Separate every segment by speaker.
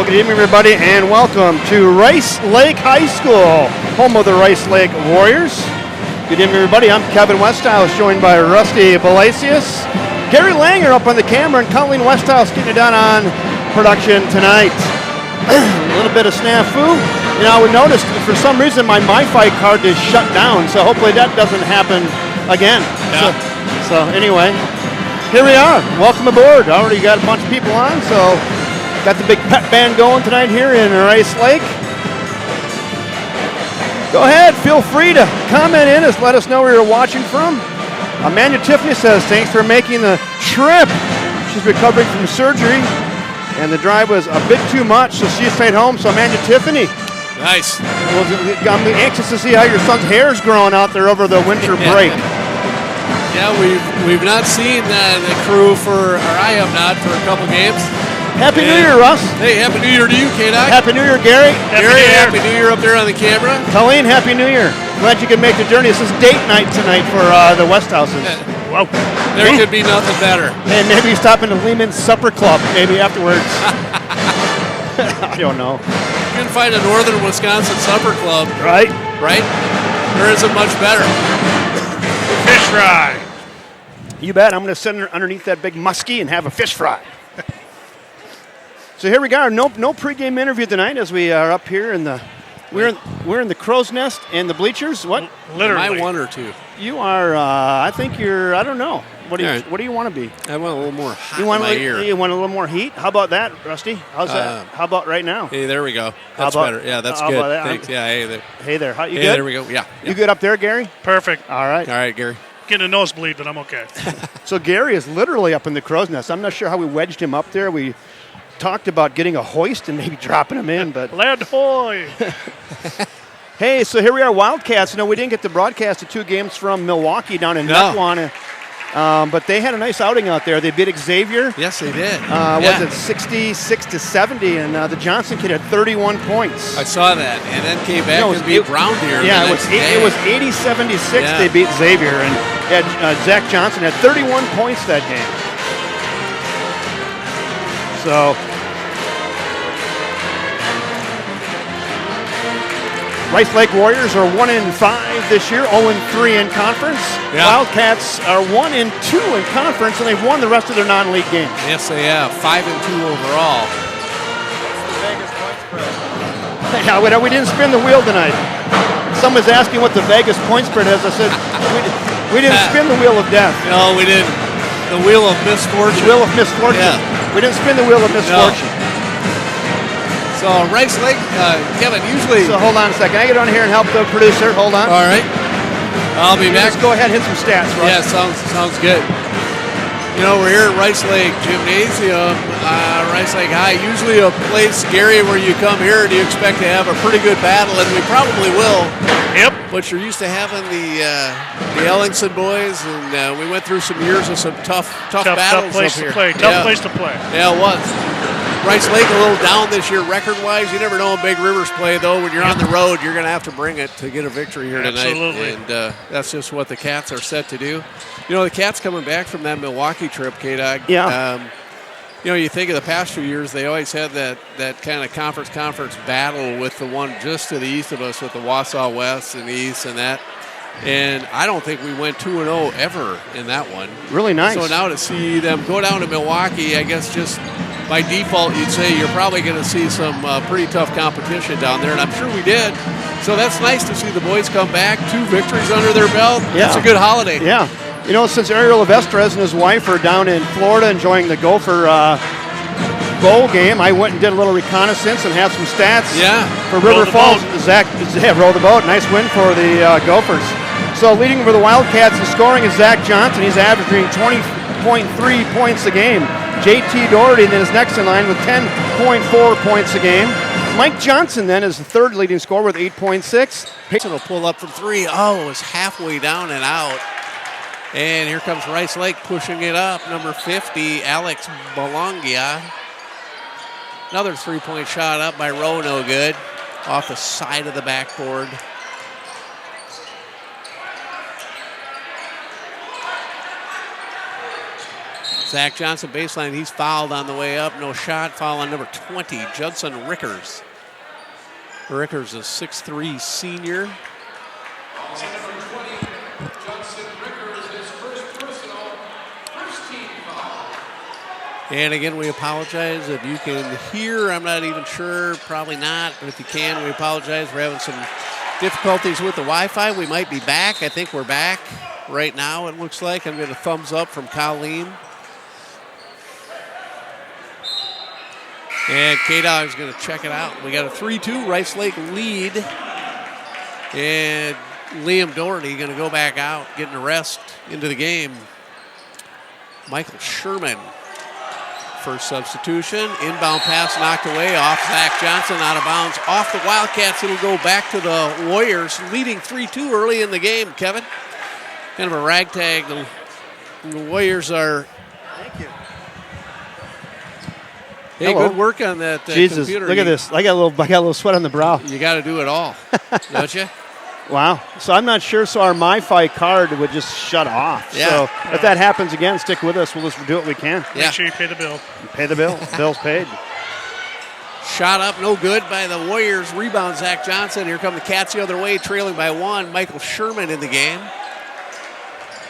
Speaker 1: Well, good evening, everybody, and welcome to Rice Lake High School, home of the Rice Lake Warriors. Good evening, everybody. I'm Kevin Westhouse, joined by Rusty Balasius, Gary Langer up on the camera, and Colleen Westhouse getting it done on production tonight. A little bit of snafu. You know, we noticed for some reason my MiFi card is shut down, so hopefully that doesn't happen again.
Speaker 2: Yeah.
Speaker 1: So anyway, here we are. Welcome aboard. Already got a bunch of people on, so got the big pep band going tonight here in Rice Lake. Go ahead, feel free to comment in us, let us know where you're watching from. Amanda Tiffany says, thanks for making the trip. She's recovering from surgery, and the drive was a bit too much, so she stayed home. So Amanda Tiffany.
Speaker 2: Nice.
Speaker 1: I'm anxious to see how your son's hair is growing out there over the winter break.
Speaker 2: Yeah, we've not seen the crew or I have not, for a couple games.
Speaker 1: Happy New Year, Russ.
Speaker 2: Hey, Happy New Year to you, K-Doc.
Speaker 1: Happy New Year, Gary.
Speaker 2: Happy New Year up there on the camera.
Speaker 1: Colleen, Happy New Year. Glad you could make the journey. This is date night tonight for the Westhouses.
Speaker 2: Wow. There could be nothing better.
Speaker 1: And maybe stop into Lehman's Supper Club maybe afterwards. I don't know.
Speaker 2: You can find a Northern Wisconsin Supper Club.
Speaker 1: Right?
Speaker 2: There isn't much better.
Speaker 3: Fish fry.
Speaker 1: You bet. I'm going to sit underneath that big muskie and have a fish fry. So here we go. No pregame interview tonight as we are up here in the we're in the crow's nest and the bleachers. What?
Speaker 3: Literally.
Speaker 2: Am I one or two?
Speaker 1: You are. I think you're. I don't know. What do you want to be?
Speaker 2: I want a little more hot
Speaker 1: You want
Speaker 2: in my ear.
Speaker 1: You want a little more heat? How about that, Rusty? How's that? How about right now?
Speaker 2: Hey, there we go. That's better. Yeah, that's
Speaker 1: how
Speaker 2: good.
Speaker 1: about that?
Speaker 2: Thanks. Yeah, hey there.
Speaker 1: Hey there. You
Speaker 2: Hey,
Speaker 1: good?
Speaker 2: there we go. Yeah.
Speaker 1: You good up there, Gary?
Speaker 3: Perfect.
Speaker 1: All right.
Speaker 2: All right, Gary.
Speaker 3: Getting a nosebleed, but I'm okay.
Speaker 1: So Gary is literally up in the crow's nest. I'm not sure how we wedged him up there. We talked about getting a hoist and maybe dropping him in, but
Speaker 3: Lad hoy!
Speaker 1: hey, so here we are, Wildcats. You know, we didn't get to broadcast the two games from Milwaukee down in Mequon, but they had a nice outing out there. They beat Xavier.
Speaker 2: Yes, they did.
Speaker 1: Was it 66-70? And the Johnson kid had 31 points.
Speaker 2: I saw that, and then came back and beat Brown Deer.
Speaker 1: Yeah, it was 80-76. They beat Xavier, and Zach Johnson had 31 points that game. So Rice Lake Warriors are 1-5 this year, 0-3 in conference.
Speaker 2: Yeah.
Speaker 1: Wildcats are 1-2 in conference, and they've won the rest of their non-league games.
Speaker 2: Yes, they have. 5-2 overall.
Speaker 1: Yeah, we didn't spin the wheel tonight. Someone's asking what the Vegas point spread is. I said, we didn't spin the wheel of death.
Speaker 2: No, we didn't. The wheel of misfortune.
Speaker 1: The wheel of misfortune.
Speaker 2: Yeah.
Speaker 1: We didn't spin the wheel of misfortune.
Speaker 2: No. So Rice Lake, Kevin, usually...
Speaker 1: So hold on a second. I get on here and help the producer. Hold on.
Speaker 2: All right. I'll be back.
Speaker 1: Let's go ahead and hit some stats, Russ.
Speaker 2: Yeah, sounds good. You know, we're here at Rice Lake Gymnasium, Rice Lake High. Usually a place, Gary, where you come here and you expect to have a pretty good battle, and we probably will.
Speaker 3: Yep.
Speaker 2: But you're used to having the Ellingson boys, and we went through some years of some tough battles
Speaker 3: place
Speaker 2: up here.
Speaker 3: to play. Tough place to play.
Speaker 2: Yeah, it was. Rice Lake a little down this year record-wise. You never know when Big Rivers play, though. When you're on the road, you're going to have to bring it to get a victory here tonight.
Speaker 3: Absolutely.
Speaker 2: And that's just what the Cats are set to do. You know, the Cats coming back from that Milwaukee trip, K-Dog.
Speaker 1: Yeah.
Speaker 2: You know, you think of the past few years, they always had that kind of conference battle with the one just to the east of us with the Wausau West and the East and that. And I don't think we went 2-0 ever in that one.
Speaker 1: Really nice.
Speaker 2: So now to see them go down to Milwaukee, I guess just by default you'd say you're probably going to see some pretty tough competition down there, and I'm sure we did. So that's nice to see the boys come back, 2 victories under their belt.
Speaker 1: Yeah.
Speaker 2: It's a good holiday.
Speaker 1: Yeah. You know, since Ariel Levestres and his wife are down in Florida enjoying the Gopher bowl game, I went and did a little reconnaissance and have some stats for River Falls. Zach, roll the boat. Nice win for the Gophers. So leading for the Wildcats in scoring is Zach Johnson. He's averaging 20.3 points a game. J.T. Doherty then is next in line with 10.4 points a game. Mike Johnson then is the third leading scorer with 8.6.
Speaker 2: Will pull up from 3. Oh, it's halfway down and out. And here comes Rice Lake pushing it up. Number 50, Alex Bolongia. Another 3-point shot up by Rowe, no good. Off the side of the backboard. Zach Johnson baseline. He's fouled on the way up. No shot. Foul on number 20, Judson Rickers. Rickers, a 6'3" senior. And again, we apologize if you can hear. I'm not even sure, probably not. But if you can, we apologize. We're having some difficulties with the Wi-Fi. We might be back. I think we're back right now, it looks like. I'm getting a thumbs up from Colleen. And K-Dog's going to check it out. We got a 3-2 Rice Lake lead. And Liam Doherty going to go back out, getting a rest into the game. Michael Sherman, first substitution. Inbound pass knocked away off Zach Johnson, out of bounds. Off the Wildcats, it'll go back to the Warriors, leading 3-2 early in the game, Kevin. Kind of a ragtag. The Warriors are...
Speaker 1: Thank you.
Speaker 2: Hey,
Speaker 1: Hello.
Speaker 2: Good work on that
Speaker 1: Jesus,
Speaker 2: computer.
Speaker 1: look at this. I got a little sweat on the brow.
Speaker 2: You got to do it all, don't you?
Speaker 1: Wow. So I'm not sure. So our MiFi card would just shut off.
Speaker 2: Yeah.
Speaker 1: So if that happens again, stick with us. We'll just do what we can.
Speaker 2: Yeah.
Speaker 3: Make sure you pay the bill.
Speaker 1: Pay the bill. Bill's paid.
Speaker 2: Shot up, no good by the Warriors. Rebound, Zach Johnson. Here come the Cats the other way, trailing by 1. Michael Sherman in the game.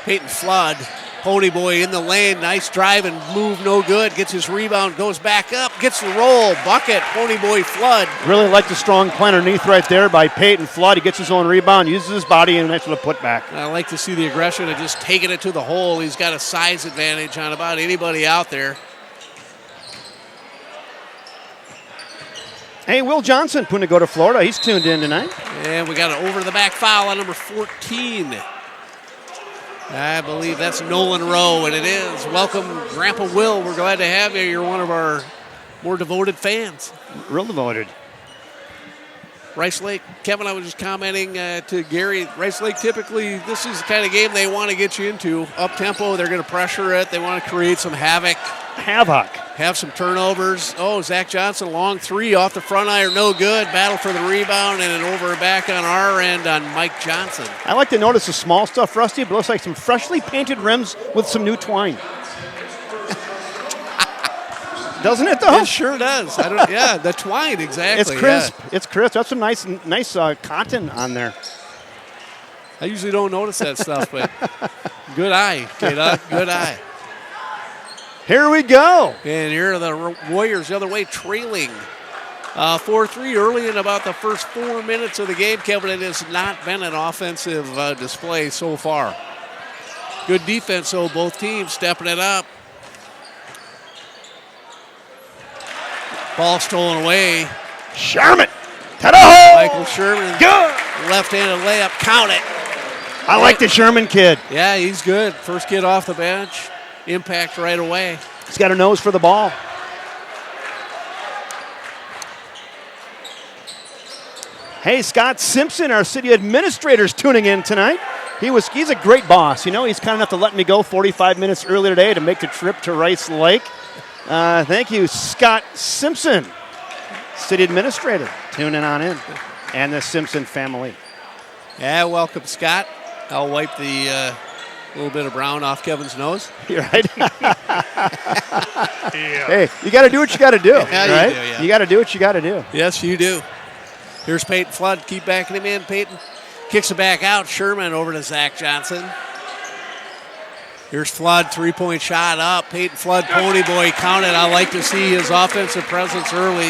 Speaker 2: Peyton Flood, Pony Boy in the lane. Nice drive and move, no good. Gets his rebound, goes back up, gets the roll. Bucket, Pony Boy Flood.
Speaker 1: Really like the strong play underneath right there by Peyton Flood. He gets his own rebound, uses his body, and a nice little putback.
Speaker 2: I like to see the aggression of just taking it to the hole. He's got a size advantage on about anybody out there.
Speaker 1: Hey, Will Johnson putting to go to Florida. He's tuned in tonight.
Speaker 2: And we got an over-the-back foul on number 14. I believe that's Nolan Rowe, and it is. Welcome, Grandpa Will. We're glad to have you. You're one of our more devoted fans.
Speaker 1: Real devoted.
Speaker 2: Rice Lake, Kevin, I was just commenting to Gary, Rice Lake typically, this is the kind of game they want to get you into. Up-tempo, they're going to pressure it. They want to create some havoc. Have some turnovers. Oh, Zach Johnson, long 3 off the front iron, no good. Battle for the rebound and an over and back on our end on Mike Johnson.
Speaker 1: I like to notice the small stuff, Rusty, but it looks like some freshly painted rims with some new twine. Doesn't it, though?
Speaker 2: It sure does. Yeah, the twine, exactly.
Speaker 1: It's crisp.
Speaker 2: Yeah.
Speaker 1: It's crisp. That's some nice cotton on there.
Speaker 2: I usually don't notice that stuff, but good eye, K-Dog, good eye.
Speaker 1: Here we go.
Speaker 2: And here are the Warriors the other way, trailing 4-3 early in about the first 4 minutes of the game. Kevin, it has not been an offensive display so far. Good defense, though, both teams stepping it up. Ball stolen away.
Speaker 1: Sherman. To the hole.
Speaker 2: Michael Sherman.
Speaker 1: Good.
Speaker 2: Left-handed layup. Count it.
Speaker 1: I like the Sherman kid.
Speaker 2: Yeah, he's good. First kid off the bench. Impact right away.
Speaker 1: He's got a nose for the ball. Hey, Scott Simpson, our city administrator's tuning in tonight. He's a great boss. You know, he's kind enough to let me go 45 minutes earlier today to make the trip to Rice Lake. Thank you, Scott Simpson, city administrator, tuning on in, and the Simpson family.
Speaker 2: Yeah, welcome, Scott. I'll wipe the little bit of brown off Kevin's nose.
Speaker 1: You're right.
Speaker 3: Yeah.
Speaker 1: Hey, you got to do what you got to do,
Speaker 2: Yeah,
Speaker 1: right?
Speaker 2: you do, yeah.
Speaker 1: You got to do what you got to do.
Speaker 2: Yes, you do. Here's Peyton Flood. Keep backing him in. Peyton kicks it back out. Sherman over to Zach Johnson. Here's Flood, three-point shot up. Peyton Flood, Pony Boy, count it. I like to see his offensive presence early.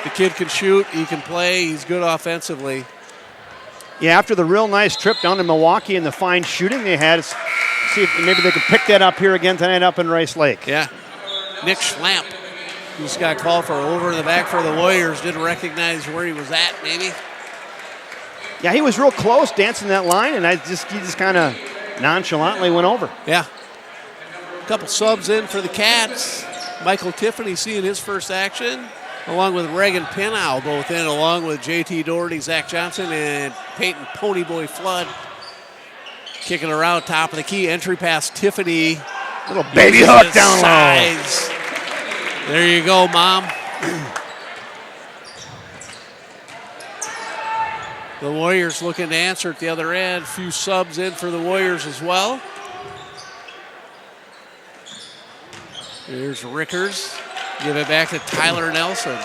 Speaker 2: The kid can shoot. He can play. He's good offensively.
Speaker 1: Yeah, after the real nice trip down to Milwaukee and the fine shooting they had, see if maybe they can pick that up here again tonight up in Rice Lake.
Speaker 2: Yeah. Nick Schlamp, who's got called for over in the back for the Warriors, didn't recognize where he was at, maybe.
Speaker 1: Yeah, he was real close dancing that line, and he just kind of nonchalantly went over.
Speaker 2: Yeah. A couple subs in for the Cats. Michael Tiffany seeing his first action, along with Reagan Pinow, both in, along with J.T. Doherty, Zach Johnson, and Peyton Ponyboy Flood. Kicking around top of the key. Entry pass, Tiffany.
Speaker 1: Little baby hook down
Speaker 2: size. There you go, Mom. The Warriors looking to answer at the other end. A few subs in for the Warriors as well. Here's Rickers. Give it back to Tyler Nelson.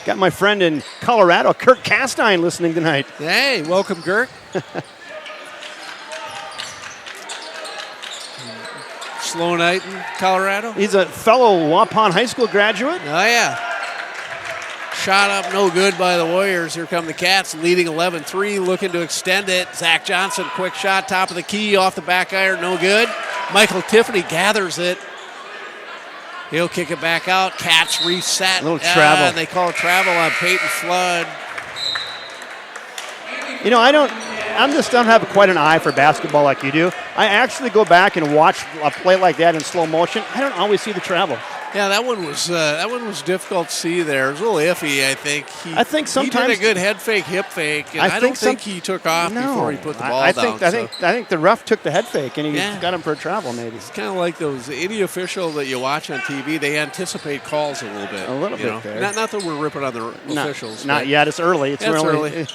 Speaker 1: Got my friend in Colorado, Kirk Castine, listening tonight.
Speaker 2: Hey, welcome, Kirk. Slow night in Colorado.
Speaker 1: He's a fellow Waupun High School graduate.
Speaker 2: Oh, yeah. Shot up, no good by the Warriors. Here come the Cats, leading 11-3, looking to extend it. Zach Johnson, quick shot, top of the key, off the back iron, no good. Michael Tiffany gathers it. He'll kick it back out. Cats reset.
Speaker 1: A little travel.
Speaker 2: And they call travel on Peyton Flood.
Speaker 1: You know, I just don't have quite an eye for basketball like you do. I actually go back and watch a play like that in slow motion. I don't always see the travel.
Speaker 2: Yeah, that one was difficult to see there. It was a little iffy, I think.
Speaker 1: I think sometimes
Speaker 2: he did a good head fake, hip fake, and I don't think he took off before he put the ball down.
Speaker 1: I think the ref took the head fake and he got him for a travel maybe.
Speaker 2: It's kind of like any official that you watch on TV. They anticipate calls a little bit.
Speaker 1: A little bit there.
Speaker 2: Not that we're ripping on the officials.
Speaker 1: Not yet. It's early. It's
Speaker 2: early.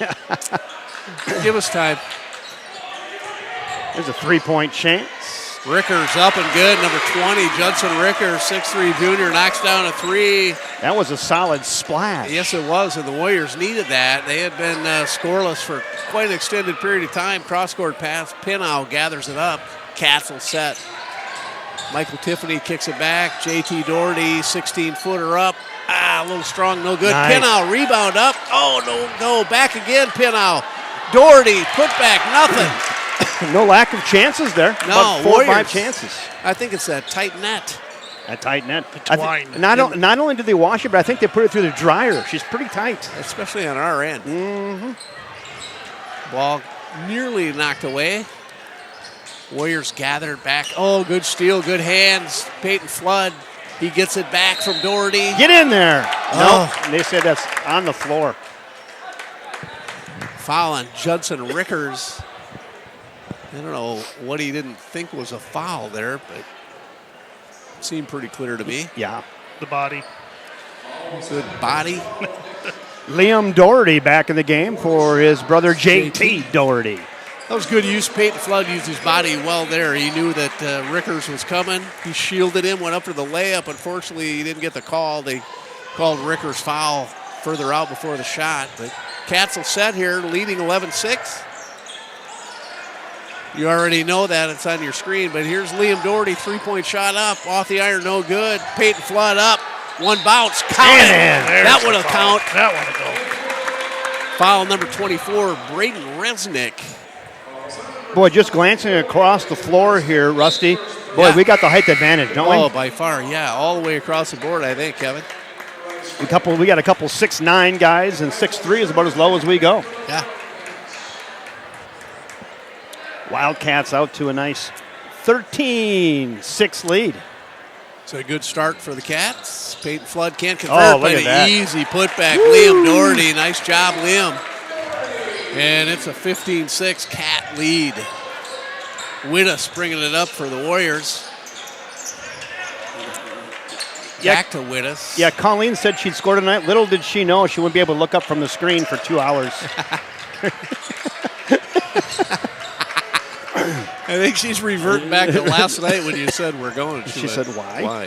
Speaker 2: Give us time.
Speaker 1: There's a three-point chance.
Speaker 2: Rickers up and good. Number 20, Judson Rickers, 6'3" junior, knocks down a three.
Speaker 1: That was a solid splash.
Speaker 2: Yes, it was, and the Warriors needed that. They had been scoreless for quite an extended period of time. Cross-court pass. Pinow gathers it up. Cats will set. Michael Tiffany kicks it back. J.T. Doherty, 16-footer up. A little strong, no good.
Speaker 1: Nice.
Speaker 2: Pinow, rebound up. Oh, no, back again, Pinow. Doherty, put back, nothing.
Speaker 1: No lack of chances there.
Speaker 2: No,
Speaker 1: about 4 or 5
Speaker 2: Warriors.
Speaker 1: chances.
Speaker 2: I think it's that tight net.
Speaker 1: That tight net.
Speaker 3: twine.
Speaker 1: Not only did they wash it, but I think they put it through the dryer. She's pretty tight.
Speaker 2: Especially on our end. Ball nearly knocked away. Warriors gathered back. Oh, good steal, good hands. Peyton Flood, he gets it back from Doherty.
Speaker 1: Get in there.
Speaker 2: Oh.
Speaker 1: No, they said that's on the floor.
Speaker 2: Foul on Judson Rickers. I don't know what he didn't think was a foul there, but it seemed pretty clear to me.
Speaker 1: Yeah.
Speaker 3: The body.
Speaker 2: Good body.
Speaker 1: Liam Doherty back in the game for his brother J.T. Doherty.
Speaker 2: That was good use. Peyton Flood used his body well there. He knew that Rickers was coming. He shielded him, went up for the layup. Unfortunately, he didn't get the call. They called Rickers foul further out before the shot. But Cats will set here, leading 11-6. You already know that. It's on your screen. But here's Liam Doherty, three-point shot up. Off the iron, no good. Peyton Flood up. One bounce. Count it. That would have count.
Speaker 3: That one will go.
Speaker 2: Foul number 24, Braden Resnick.
Speaker 1: Boy, just glancing across the floor here, Rusty. Boy, we got the height advantage, don't we?
Speaker 2: Oh, by far, yeah. All the way across the board, I think, Kevin.
Speaker 1: We got a couple 6'9" guys, and 6'3" is about as low as we go.
Speaker 2: Yeah.
Speaker 1: Wildcats out to a nice 13-6 lead.
Speaker 2: It's a good start for the Cats. Peyton Flood can't convert,
Speaker 1: look
Speaker 2: but
Speaker 1: at
Speaker 2: an
Speaker 1: that.
Speaker 2: easy putback. Liam Doherty, nice job, Liam. And it's a 15-6 Cat lead. Wittus bringing it up for the Warriors. Back to Wittus.
Speaker 1: Yeah, Colleen said she'd score tonight. Little did she know she wouldn't be able to look up from the screen for 2 hours.
Speaker 2: I think she's reverting back to last night when you said we're going.
Speaker 1: She said, why?
Speaker 2: Why?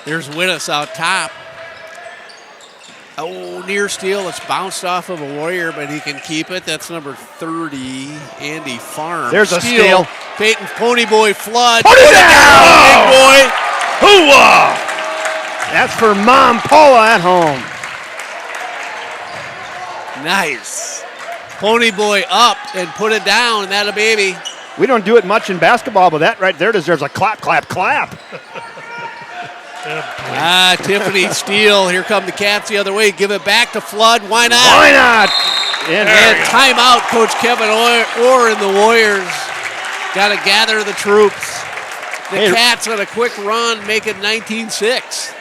Speaker 2: Here's Wittus out top. Oh, near steal. It's bounced off of a Warrior, but he can keep it. That's number 30, Andy Farm.
Speaker 1: There's a steal.
Speaker 2: Peyton Ponyboy Flood.
Speaker 1: Put it down!
Speaker 2: Big boy.
Speaker 1: Hoo-wah! That's for Mom Paula at home.
Speaker 2: Nice. Ponyboy up and put it down. That a baby.
Speaker 1: We don't do it much in basketball, but that right there deserves a clap, clap, clap.
Speaker 2: Tiffany steal. Here come the Cats the other way. Give it back to Flood. Why not?
Speaker 1: Why not?
Speaker 2: And timeout, Coach Kevin Orr and the Warriors. Got to gather the troops. The Cats on a quick run, make it 19-6.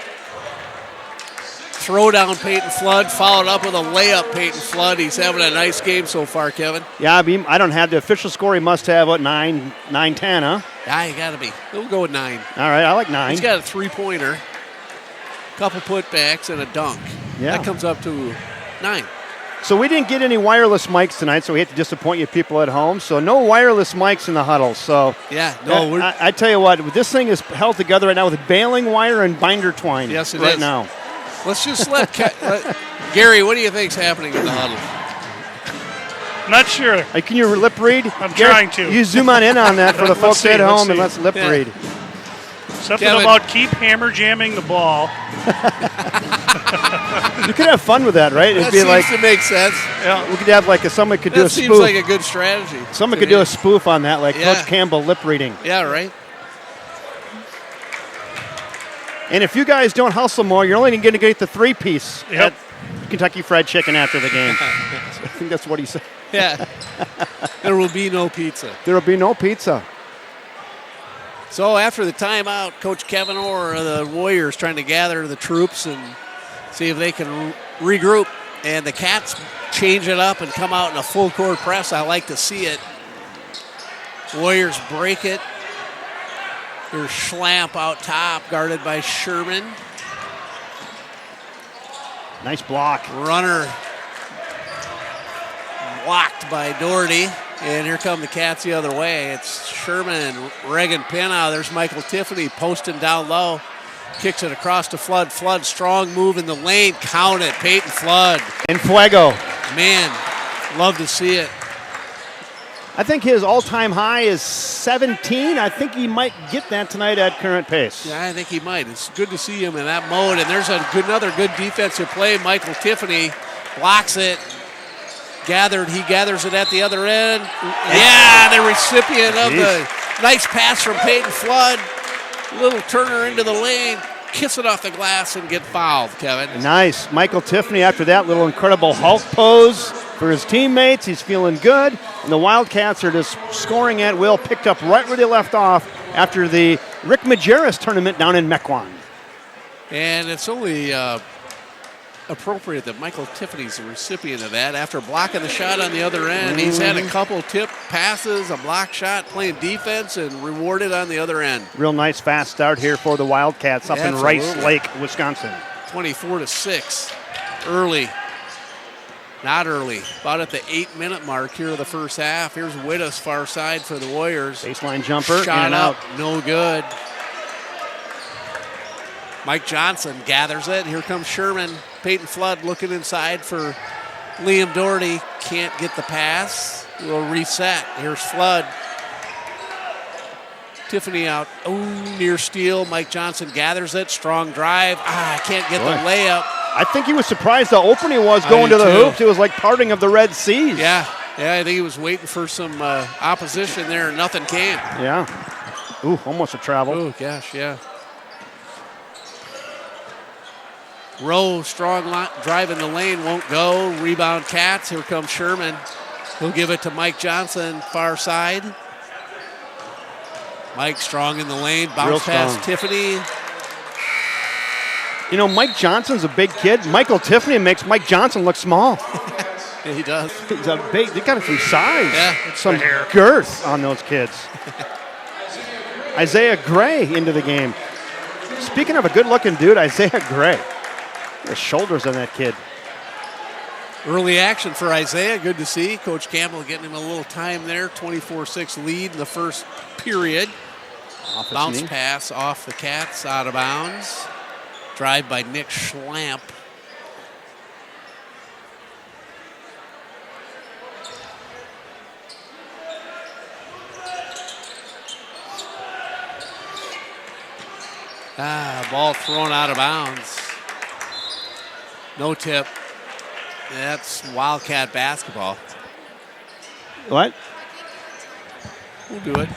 Speaker 2: Throw down Peyton Flood, followed up with a layup Peyton Flood. He's having a nice game so far, Kevin.
Speaker 1: Yeah, I don't have the official score. He must have, 9-10, huh?
Speaker 2: Yeah, you got to be. We'll go with 9.
Speaker 1: All right, I like 9.
Speaker 2: He's got a three-pointer, couple putbacks, and a dunk.
Speaker 1: Yeah.
Speaker 2: That comes up to 9.
Speaker 1: So we didn't get any wireless mics tonight, so we hate to disappoint you people at home. So no wireless mics in the huddle. So
Speaker 2: yeah, no.
Speaker 1: I tell you what, this thing is held together right now with baling wire and binder twine.
Speaker 2: Yes, it
Speaker 1: right
Speaker 2: is.
Speaker 1: now.
Speaker 2: Let's just let Gary. What do you think's happening in the huddle?
Speaker 3: Not sure.
Speaker 1: Can you lip read?
Speaker 3: I'm trying to.
Speaker 1: You zoom on in on that for the folks at home and let's lip
Speaker 2: Yeah.
Speaker 1: read.
Speaker 3: Something about keep hammer jamming the ball.
Speaker 1: You could have fun with that, right?
Speaker 2: That seems to make sense.
Speaker 3: Yeah.
Speaker 1: We could have someone could do a
Speaker 2: That
Speaker 1: spoof.
Speaker 2: seems like a good strategy.
Speaker 1: Someone could do a spoof on that, like
Speaker 2: Yeah.
Speaker 1: Coach Campbell lip reading.
Speaker 2: Yeah, right.
Speaker 1: And if you guys don't hustle more, you're only going to get the 3-piece
Speaker 3: Yep.
Speaker 1: at Kentucky Fried Chicken after the game. I think that's what he said.
Speaker 2: Yeah. There will be no pizza.
Speaker 1: There will be no pizza.
Speaker 2: So after the timeout, Coach Kevin Orr of the Warriors trying to gather the troops and see if they can regroup. And the Cats change it up and come out in a full court press. I like to see it. Warriors break it. Here's Schlamp out top, guarded by Sherman.
Speaker 1: Nice block.
Speaker 2: Runner blocked by Doherty. And here come the Cats the other way. It's Sherman, Reagan Pena. There's Michael Tiffany posting down low. Kicks it across to Flood. Flood, strong move in the lane. Count it. Peyton Flood.
Speaker 1: And Fuego.
Speaker 2: Man, love to see it.
Speaker 1: I think his all-time high is 17. I think he might get that tonight at current pace.
Speaker 2: Yeah, I think he might. It's good to see him in that mode. And there's another good defensive play. Michael Tiffany blocks it. He gathers it at the other end. Yeah, the recipient of the nice pass from Peyton Flood. Little turner into the lane, kiss it off the glass and get fouled, Kevin.
Speaker 1: Nice. Michael Tiffany after that little incredible Hulk pose for his teammates. He's feeling good. And the Wildcats are just scoring at will, picked up right where they left off after the Rick Majerus tournament down in Mequon.
Speaker 2: And it's only appropriate that Michael Tiffany's the recipient of that. After blocking the shot on the other end, he's had a couple tip passes, a block shot, playing defense, and rewarded on the other end.
Speaker 1: Real nice fast start here for the Wildcats up in Rice Lake, Wisconsin.
Speaker 2: 24-6. Early. Not early. About at the 8-minute mark here of the first half. Here's Wittes far side for the Warriors.
Speaker 1: Baseline jumper,
Speaker 2: Shot
Speaker 1: in and out.
Speaker 2: No good. Mike Johnson gathers it. Here comes Sherman. Peyton Flood looking inside for Liam Doherty. Can't get the pass. We'll reset. Here's Flood. Tiffany out. Oh, near steal. Mike Johnson gathers it. Strong drive. Can't get the layup.
Speaker 1: I think he was surprised how open he was going to the hoops. It was like parting of the Red Seas.
Speaker 2: Yeah, I think he was waiting for some opposition there, and nothing came.
Speaker 1: Yeah. Ooh, almost a travel.
Speaker 2: Oh, gosh, yeah. Rowe, strong drive in the lane, won't go. Rebound Cats. Here comes Sherman. He'll give it to Mike Johnson, far side. Mike strong in the lane, bounce past Tiffany.
Speaker 1: You know, Mike Johnson's a big kid. Michael Tiffany makes Mike Johnson look small.
Speaker 2: Yeah, he does.
Speaker 1: He's a big, they got some size.
Speaker 2: Yeah.
Speaker 1: Some girth on those kids. Isaiah Gray into the game. Speaking of a good-looking dude, Isaiah Gray. The shoulders on that kid.
Speaker 2: Early action for Isaiah. Good to see. Coach Campbell getting him a little time there. 24-6 lead in the first period. Bounce pass off the Cats, out of bounds. Drive by Nick Schlamp. Ball thrown out of bounds. No tip. That's Wildcat basketball.
Speaker 1: What?
Speaker 2: We'll do it.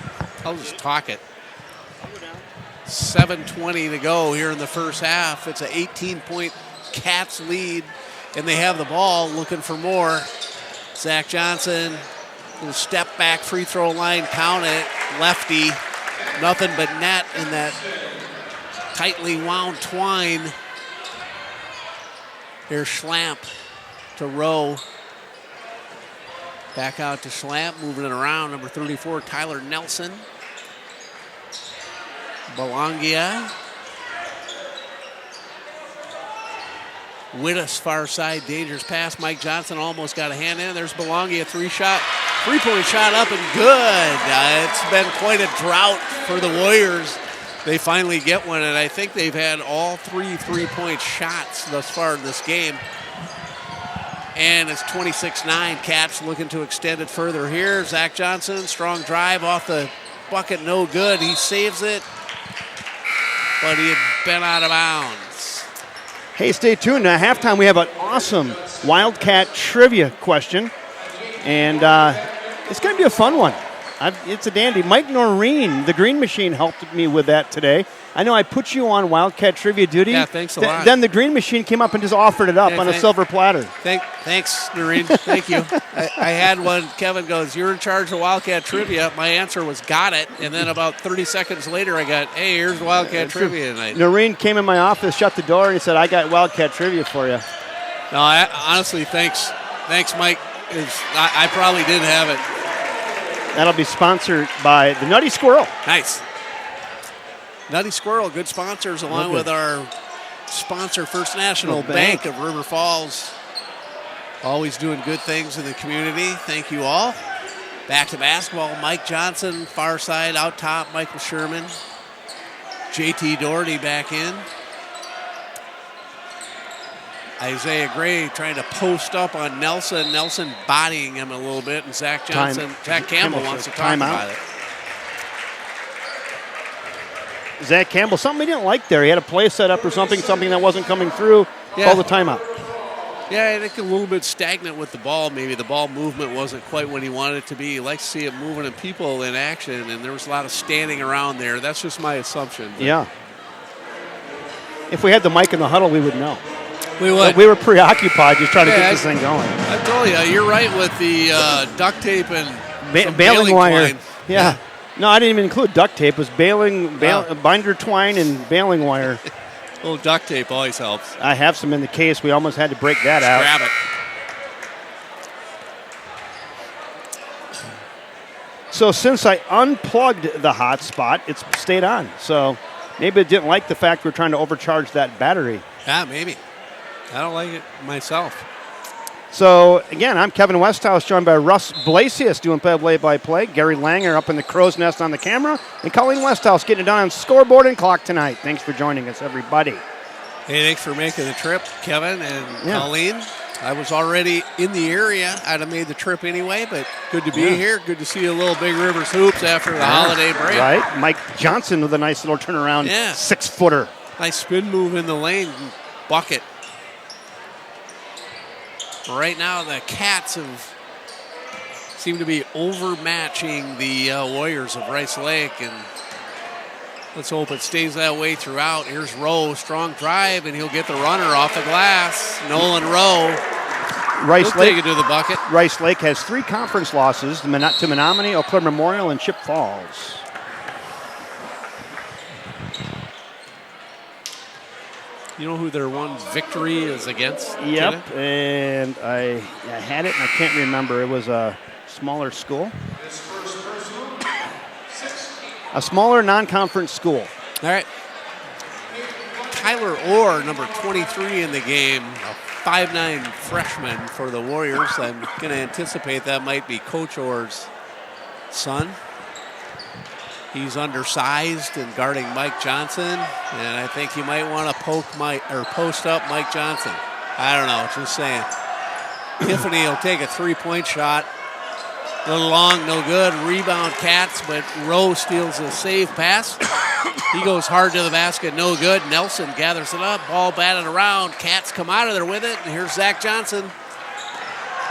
Speaker 2: I'll just talk it. 7:20 to go here in the first half. It's an 18-point Cats lead, and they have the ball looking for more. Zach Johnson will step back, free throw line, count it. Lefty, nothing but net in that tightly wound twine. Here's Schlamp to Rowe. Back out to Schlamp, moving it around. Number 34, Tyler Nelson. Belongia. Wittes far side, dangerous pass. Mike Johnson almost got a hand in. There's Belongi, a three-point shot up and good. It's been quite a drought for the Warriors. They finally get one, and I think they've had all 3 3-point shots thus far in this game. And it's 26-9. Cats looking to extend it further here. Zach Johnson, strong drive off the bucket, no good. He saves it, but he had been out of bounds.
Speaker 1: Hey, stay tuned. At halftime, we have an awesome Wildcat trivia question, and it's going to be a fun one. It's a dandy. Mike Noreen, the Green Machine, helped me with that today. I know I put you on Wildcat trivia duty.
Speaker 2: Yeah, thanks a lot.
Speaker 1: Then the Green Machine came up and just offered it up on a silver platter.
Speaker 2: Thanks, Noreen. Thank you. I had one. Kevin goes, "You're in charge of Wildcat trivia." My answer was, "Got it." And then about 30 seconds later, I got, "Hey, here's Wildcat trivia tonight."
Speaker 1: Noreen came in my office, shut the door, and he said, "I got Wildcat trivia for you."
Speaker 2: No, honestly, thanks, Mike. I probably didn't have it.
Speaker 1: That'll be sponsored by the Nutty Squirrel.
Speaker 2: Nice. Nutty Squirrel, good sponsors, along with our sponsor, First National Bank of River Falls. Always doing good things in the community. Thank you all. Back to basketball. Mike Johnson, far side, out top, Michael Sherman. JT Doherty back in. Isaiah Gray trying to post up on Nelson. Nelson bodying him a little bit, and Zach Campbell wants to talk about it.
Speaker 1: Zach Campbell, something he didn't like there. He had a play set up or something that wasn't coming through. Called the timeout.
Speaker 2: Yeah, I think a little bit stagnant with the ball. Maybe the ball movement wasn't quite what he wanted it to be. He likes to see it moving and people in action, and there was a lot of standing around there. That's just my assumption.
Speaker 1: Yeah. If we had the mic in the huddle, we would know.
Speaker 2: We would.
Speaker 1: But we were preoccupied just trying to get this thing going.
Speaker 2: I told you, you're right with the duct tape and
Speaker 1: baling wire.
Speaker 2: Twine.
Speaker 1: Yeah. No, I didn't even include duct tape. It was binder twine and baling wire.
Speaker 2: A little duct tape always helps.
Speaker 1: I have some in the case. We almost had to break that out.
Speaker 2: Grab it.
Speaker 1: So since I unplugged the hotspot, it's stayed on. So maybe it didn't like the fact we're trying to overcharge that battery.
Speaker 2: Yeah, maybe. I don't like it myself.
Speaker 1: So, again, I'm Kevin Westhouse, joined by Russ Blasius doing play-by-play, Gary Langer up in the crow's nest on the camera, and Colleen Westhouse getting it done on scoreboard and clock tonight. Thanks for joining us, everybody.
Speaker 2: Hey, thanks for making the trip, Kevin and Colleen. I was already in the area. I'd have made the trip anyway, but good to be here. Good to see a little Big Rivers hoops after the holiday break.
Speaker 1: Right. Mike Johnson with a nice little turnaround 6-footer.
Speaker 2: Nice spin move in the lane. Bucket. Right now, the Cats seem to be overmatching the Warriors of Rice Lake, and let's hope it stays that way throughout. Here's Rowe, strong drive, and he'll get the runner off the glass. Nolan Rowe.
Speaker 1: Rice Lake
Speaker 2: take it to the bucket.
Speaker 1: Rice Lake has 3 conference losses to Menominee, Eau Claire Memorial, and Chip Falls.
Speaker 2: You know who their one victory is against?
Speaker 1: Yep,
Speaker 2: today?
Speaker 1: and I had it, and I can't remember. It was a smaller school. A smaller non-conference school.
Speaker 2: All right. Tyler Orr, number 23 in the game, a 5'9" freshman for the Warriors. I'm going to anticipate that might be Coach Orr's son. He's undersized and guarding Mike Johnson, and I think you might want to post up Mike Johnson. I don't know, just saying. Tiffany will take a 3-point shot. A little long, no good. Rebound Cats, but Rowe steals a save pass. He goes hard to the basket, no good. Nelson gathers it up, ball batted around. Cats come out of there with it, and here's Zach Johnson.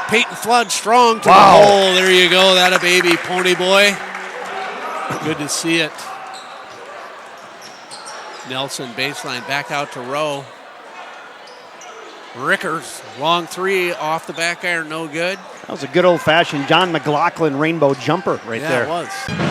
Speaker 2: Peyton Flood strong to the hole. There you go, that a baby, Pony Boy. Good to see it. Nelson baseline back out to Rowe. Rickers, long 3 off the back iron, no good.
Speaker 1: That was a good old-fashioned John McLaughlin rainbow jumper right there.
Speaker 2: Yeah, it was.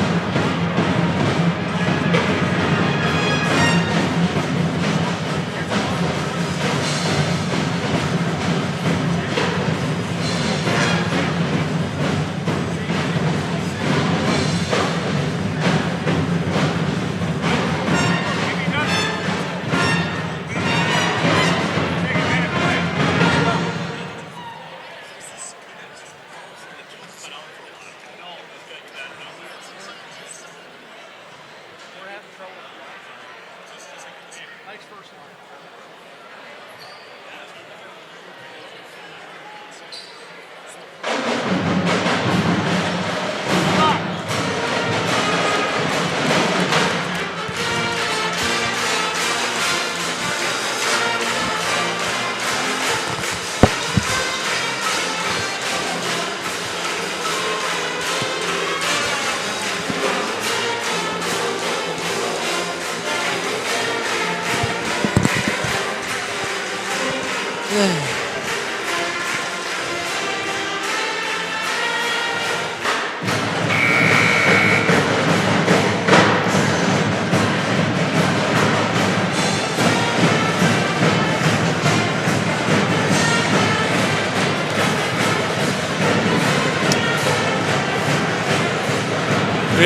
Speaker 2: Hey,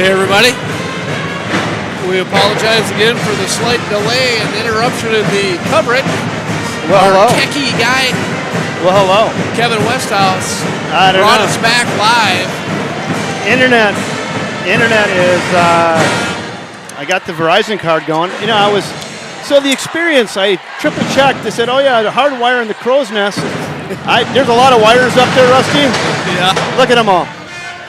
Speaker 2: everybody. We apologize again for the slight delay and interruption in the coverage.
Speaker 1: Well,
Speaker 2: Our
Speaker 1: hello.
Speaker 2: techie guy,
Speaker 1: Well, hello.
Speaker 2: Kevin Westhouse,
Speaker 1: I don't
Speaker 2: brought
Speaker 1: know.
Speaker 2: us back live.
Speaker 1: Internet is, I got the Verizon card going. You know, so the experience, I triple checked. They said, oh yeah, the hard wire in the crow's nest. There's a lot of wires up there, Rusty.
Speaker 2: Yeah.
Speaker 1: Look at them all.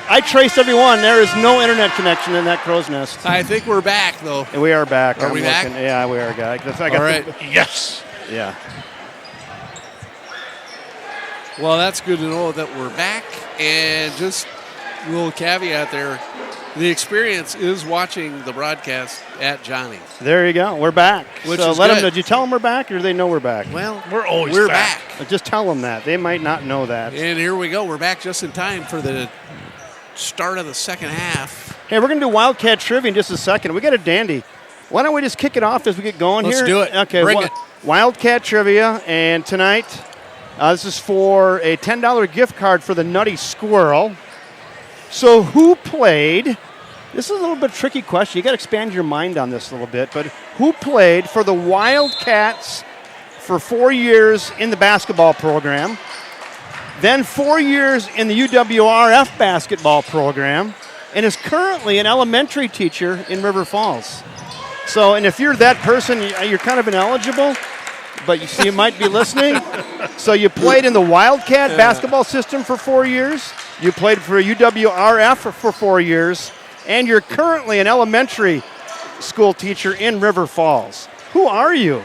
Speaker 1: I traced every one. There is no internet connection in that crow's nest.
Speaker 2: I think we're back, though.
Speaker 1: And we are back.
Speaker 2: Are we back?
Speaker 1: Yeah, we are back.
Speaker 2: All right.
Speaker 3: Yes.
Speaker 1: Yeah.
Speaker 2: Well, that's good to know that we're back. And just a little caveat there, the experience is watching the broadcast at Johnny's.
Speaker 1: There you go. We're back.
Speaker 2: Which
Speaker 1: so
Speaker 2: is
Speaker 1: let
Speaker 2: good.
Speaker 1: them. Did you tell them we're back, or do they know we're back?
Speaker 2: Well,
Speaker 3: We're
Speaker 2: back.
Speaker 1: Just tell them that. They might not know that.
Speaker 2: And here we go. We're back just in time for the start of the second half.
Speaker 1: Hey, we're going to do Wildcat trivia in just a second. We got a dandy. Why don't we just kick it off as we get going
Speaker 2: Let's
Speaker 1: here?
Speaker 2: do it.
Speaker 1: Okay.
Speaker 2: Bring it.
Speaker 1: Wildcat trivia, and tonight this is for a $10 gift card for the Nutty Squirrel. So who played? This is a little bit tricky question. You got to expand your mind on this a little bit. But who played for the Wildcats for 4 years in the basketball program? Then 4 years in the UWRF basketball program, and is currently an elementary teacher in River Falls. So, and if you're that person, you're kind of ineligible, but you might be listening. So you played in the Wildcat basketball system for 4 years. You played for UWRF for 4 years, and you're currently an elementary school teacher in River Falls. Who are you?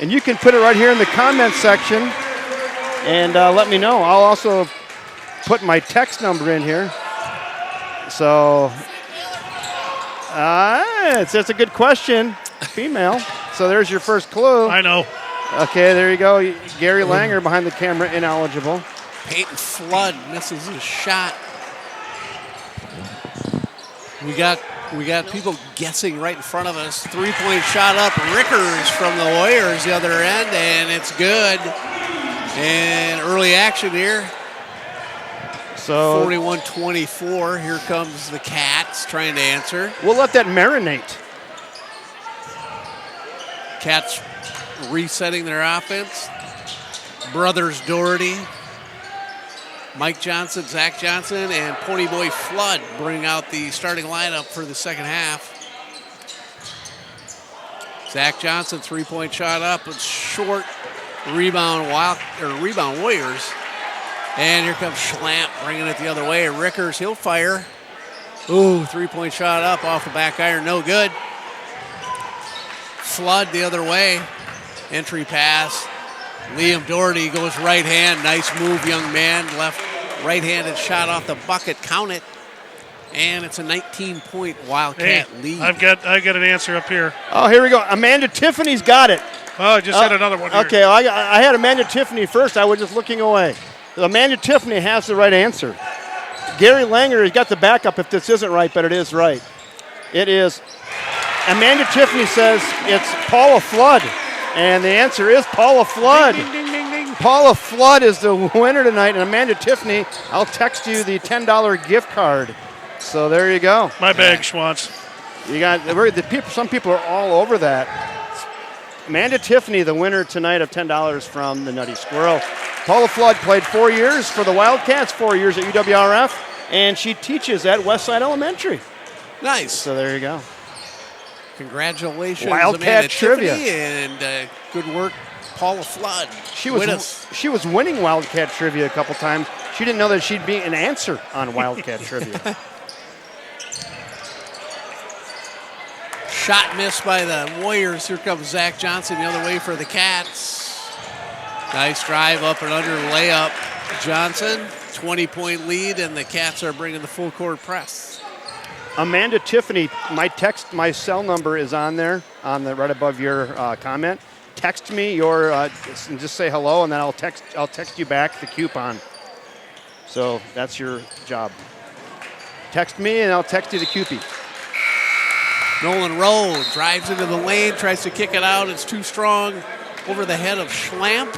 Speaker 1: And you can put it right here in the comments section. And let me know. I'll also put my text number in here. So, it's a good question. Female. So there's your first clue.
Speaker 3: I know.
Speaker 1: Okay, there you go. Gary Langer behind the camera, ineligible.
Speaker 2: Peyton Flood misses his shot. We got people guessing right in front of us. 3-point shot up. Rickers from the Warriors the other end, and it's good. And early action here.
Speaker 1: So
Speaker 2: 41-24. Here comes the Cats trying to answer.
Speaker 1: we'll let that marinate.
Speaker 2: Cats resetting their offense. Brothers Doherty, Mike Johnson, Zach Johnson, and Ponyboy Flood bring out the starting lineup for the second half. Zach Johnson, 3-point shot up. It's short. Rebound Warriors. And here comes Schlamp bringing it the other way. Rickers, he'll fire. Ooh, 3-point shot up off the back iron. No good. Flood the other way. Entry pass. Liam Doherty goes right hand. Nice move, young man. Left right-handed shot off the bucket. Count it. And it's a 19-point Wildcat lead.
Speaker 3: I've got an answer up here.
Speaker 1: Oh, here we go. Amanda Tiffany's got it.
Speaker 3: Oh, I just had another one here.
Speaker 1: Okay, I had Amanda Tiffany first. I was just looking away. Amanda Tiffany has the right answer. Gary Langer has got the backup if this isn't right, but it is right. It is. Amanda Tiffany says it's Paula Flood, and the answer is Paula Flood.
Speaker 3: Ding, ding, ding, ding, ding.
Speaker 1: Paula Flood is the winner tonight, and Amanda Tiffany, I'll text you the $10 gift card. So there you go.
Speaker 3: My bag, Schwantz.
Speaker 1: You got the people. Some people are all over that. Amanda Tiffany, the winner tonight of $10 from the Nutty Squirrel. Paula Flood played 4 years for the Wildcats, 4 years at UWRF, and she teaches at Westside Elementary.
Speaker 2: Nice.
Speaker 1: So there you go.
Speaker 2: Congratulations,
Speaker 1: Wildcat
Speaker 2: Amanda
Speaker 1: trivia.
Speaker 2: Tiffany, and good work, Paula Flood.
Speaker 1: She was winning Wildcat trivia a couple times. She didn't know that she'd be an answer on Wildcat trivia.
Speaker 2: Shot missed by the Warriors. Here comes Zach Johnson the other way for the Cats. Nice drive up and under layup. Johnson, 20-point lead, and the Cats are bringing the full court press.
Speaker 1: Amanda Tiffany, my cell number is on there, right above your comment. text me your and just say hello, and then I'll text you back the coupon. So that's your job. Text me, and I'll text you the coupon.
Speaker 2: Nolan Rowe drives into the lane, tries to kick it out. It's too strong over the head of Schlamp.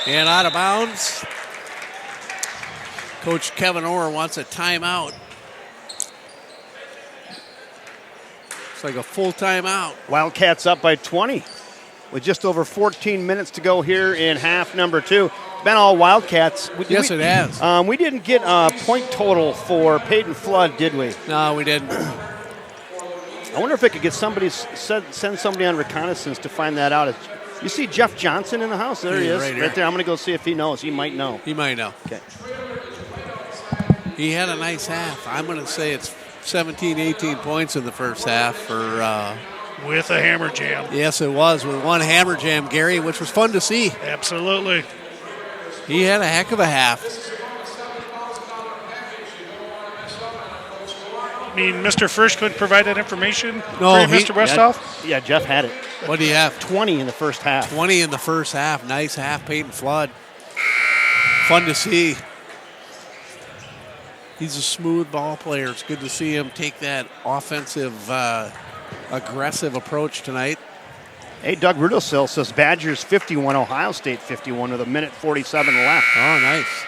Speaker 2: And out of bounds. Coach Kevin Orr wants a timeout. It's like a full timeout.
Speaker 1: Wildcats up by 20 with just over 14 minutes to go here in half number 2. It's been all Wildcats.
Speaker 2: Yes, it has.
Speaker 1: We didn't get a point total for Peyton Flood, did we?
Speaker 2: No, we didn't.
Speaker 1: I wonder if I could get send somebody on reconnaissance to find that out. You see Jeff Johnson in the house? There he is, right there. I'm going to go see if he knows. He might know.
Speaker 2: He might know.
Speaker 1: Okay.
Speaker 2: He had a nice half. I'm going to say it's 17, 18 points in the first half for.
Speaker 3: With a hammer jam.
Speaker 2: Yes, it was with one hammer jam, Gary, which was fun to see.
Speaker 3: Absolutely.
Speaker 2: He had a heck of a half.
Speaker 3: I mean, Mr. Frisch couldn't provide that information
Speaker 2: no,
Speaker 3: for you, Mr. Westhoff?
Speaker 1: Yeah, Jeff had it.
Speaker 2: What do you have?
Speaker 1: 20 in the first half.
Speaker 2: 20 in the first half. Nice half, Peyton Flood. Fun to see. He's a smooth ball player. It's good to see him take that offensive, aggressive approach tonight.
Speaker 1: Hey, Doug Rudelsill says Badgers 51, Ohio State 51 with a minute 47 left.
Speaker 2: Oh, nice.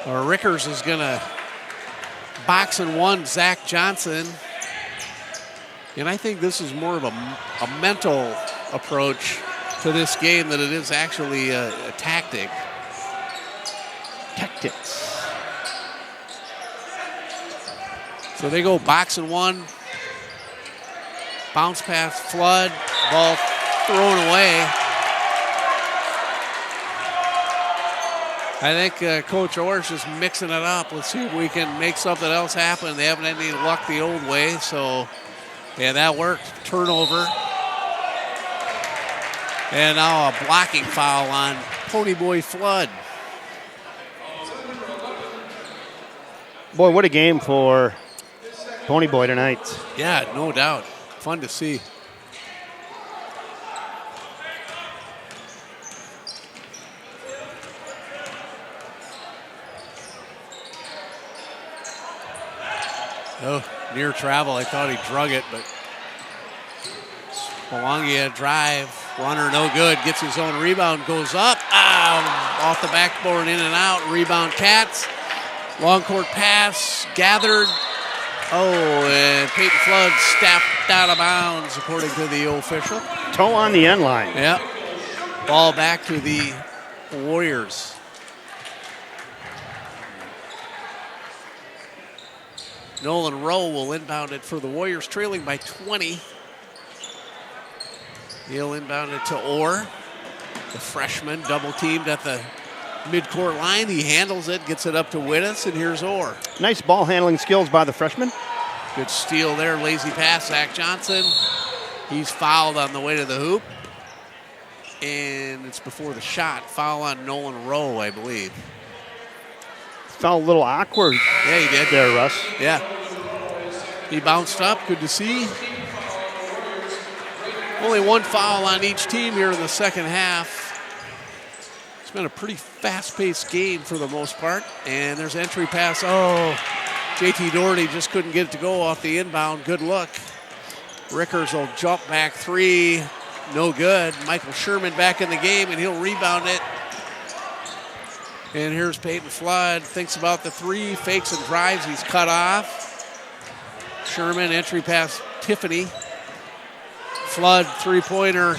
Speaker 2: Well, Rickers is going to box and one Zach Johnson. And I think this is more of a mental approach to this game than it is actually a tactic.
Speaker 1: Tactics.
Speaker 2: So they go box and one. Bounce pass, Flood. Ball thrown away. I think Coach Orr's just mixing it up. Let's see if we can make something else happen. They haven't had any luck the old way, so yeah, that worked. Turnover. And now a blocking foul on Ponyboy Flood.
Speaker 1: Boy, what a game for Ponyboy tonight.
Speaker 2: Yeah, no doubt. Fun to see. Oh, near travel. I thought he drug it, but Malongia drive. Runner no good. Gets his own rebound. Goes up. Off the backboard, in and out. Rebound Cats. Long court pass. Gathered. Oh, and Peyton Flood stepped out of bounds, according to the official.
Speaker 1: Toe on the end line.
Speaker 2: Yep. Ball back to the Warriors. Nolan Rowe will inbound it for the Warriors, trailing by 20. He'll inbound it to Orr. The freshman double teamed at the midcourt line. He handles it, gets it up to Wittis, and here's Orr.
Speaker 1: Nice ball handling skills by the freshman.
Speaker 2: Good steal there, lazy pass, Zach Johnson. He's fouled on the way to the hoop. And it's before the shot. Foul on Nolan Rowe, I believe.
Speaker 1: Felt a little awkward.
Speaker 2: Yeah, he did.
Speaker 1: There, Russ.
Speaker 2: Yeah. He bounced up. Good to see. Only one foul on each team here in the second half. It's been a pretty fast-paced game for the most part. And there's entry pass. Oh, JT Doherty just couldn't get it to go off the inbound. Good look. Rickers will jump back three. No good. Michael Sherman back in the game, and he'll rebound it. And here's Peyton Flood. Thinks about the three, fakes and drives. He's cut off. Sherman, entry pass, Tiffany. Flood, three-pointer,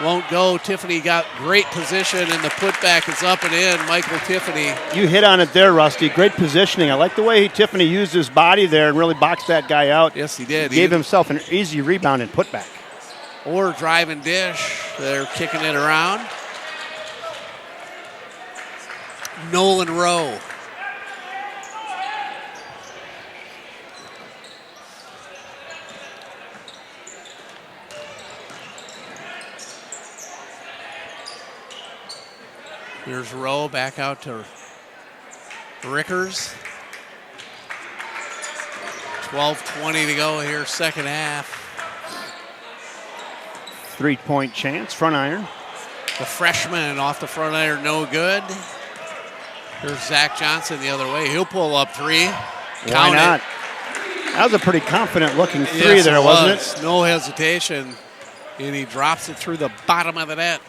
Speaker 2: won't go. Tiffany got great position, and the putback is up and in. Michael Tiffany.
Speaker 1: You hit on it there, Rusty. Great positioning. I like the way Tiffany used his body there and really boxed that guy out.
Speaker 2: Yes, he did.
Speaker 1: Gave himself an easy rebound and putback.
Speaker 2: Or drive and dish. They're kicking it around. Nolan Rowe. Here's Rowe back out to Rickers. 12:20 to go here, second half.
Speaker 1: 3-point chance, front iron.
Speaker 2: The freshman off the front iron, no good. Here's Zach Johnson the other way. He'll pull up three.
Speaker 1: Why not? That was a pretty confident-looking three
Speaker 2: yes,
Speaker 1: there, wasn't it?
Speaker 2: No hesitation. And he drops it through the bottom of the net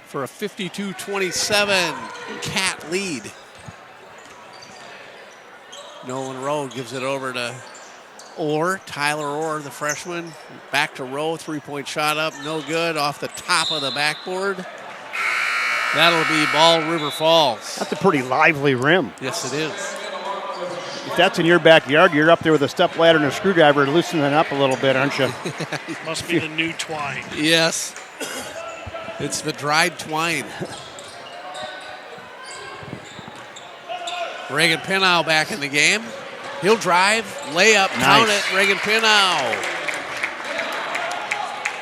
Speaker 2: for a 52-27 Cat lead. Nolan Rowe gives it over to Tyler Orr, the freshman. Back to Rowe, three-point shot up, no good, off the top of the backboard. That'll be ball River Falls.
Speaker 1: That's a pretty lively rim.
Speaker 2: Yes, it is.
Speaker 1: If that's in your backyard, you're up there with a step ladder and a screwdriver loosening it up a little bit, aren't you?
Speaker 3: Must be the new twine.
Speaker 2: Yes. It's the dried twine. Reagan Pinow back in the game. He'll drive, layup, count it, Reagan Pinow.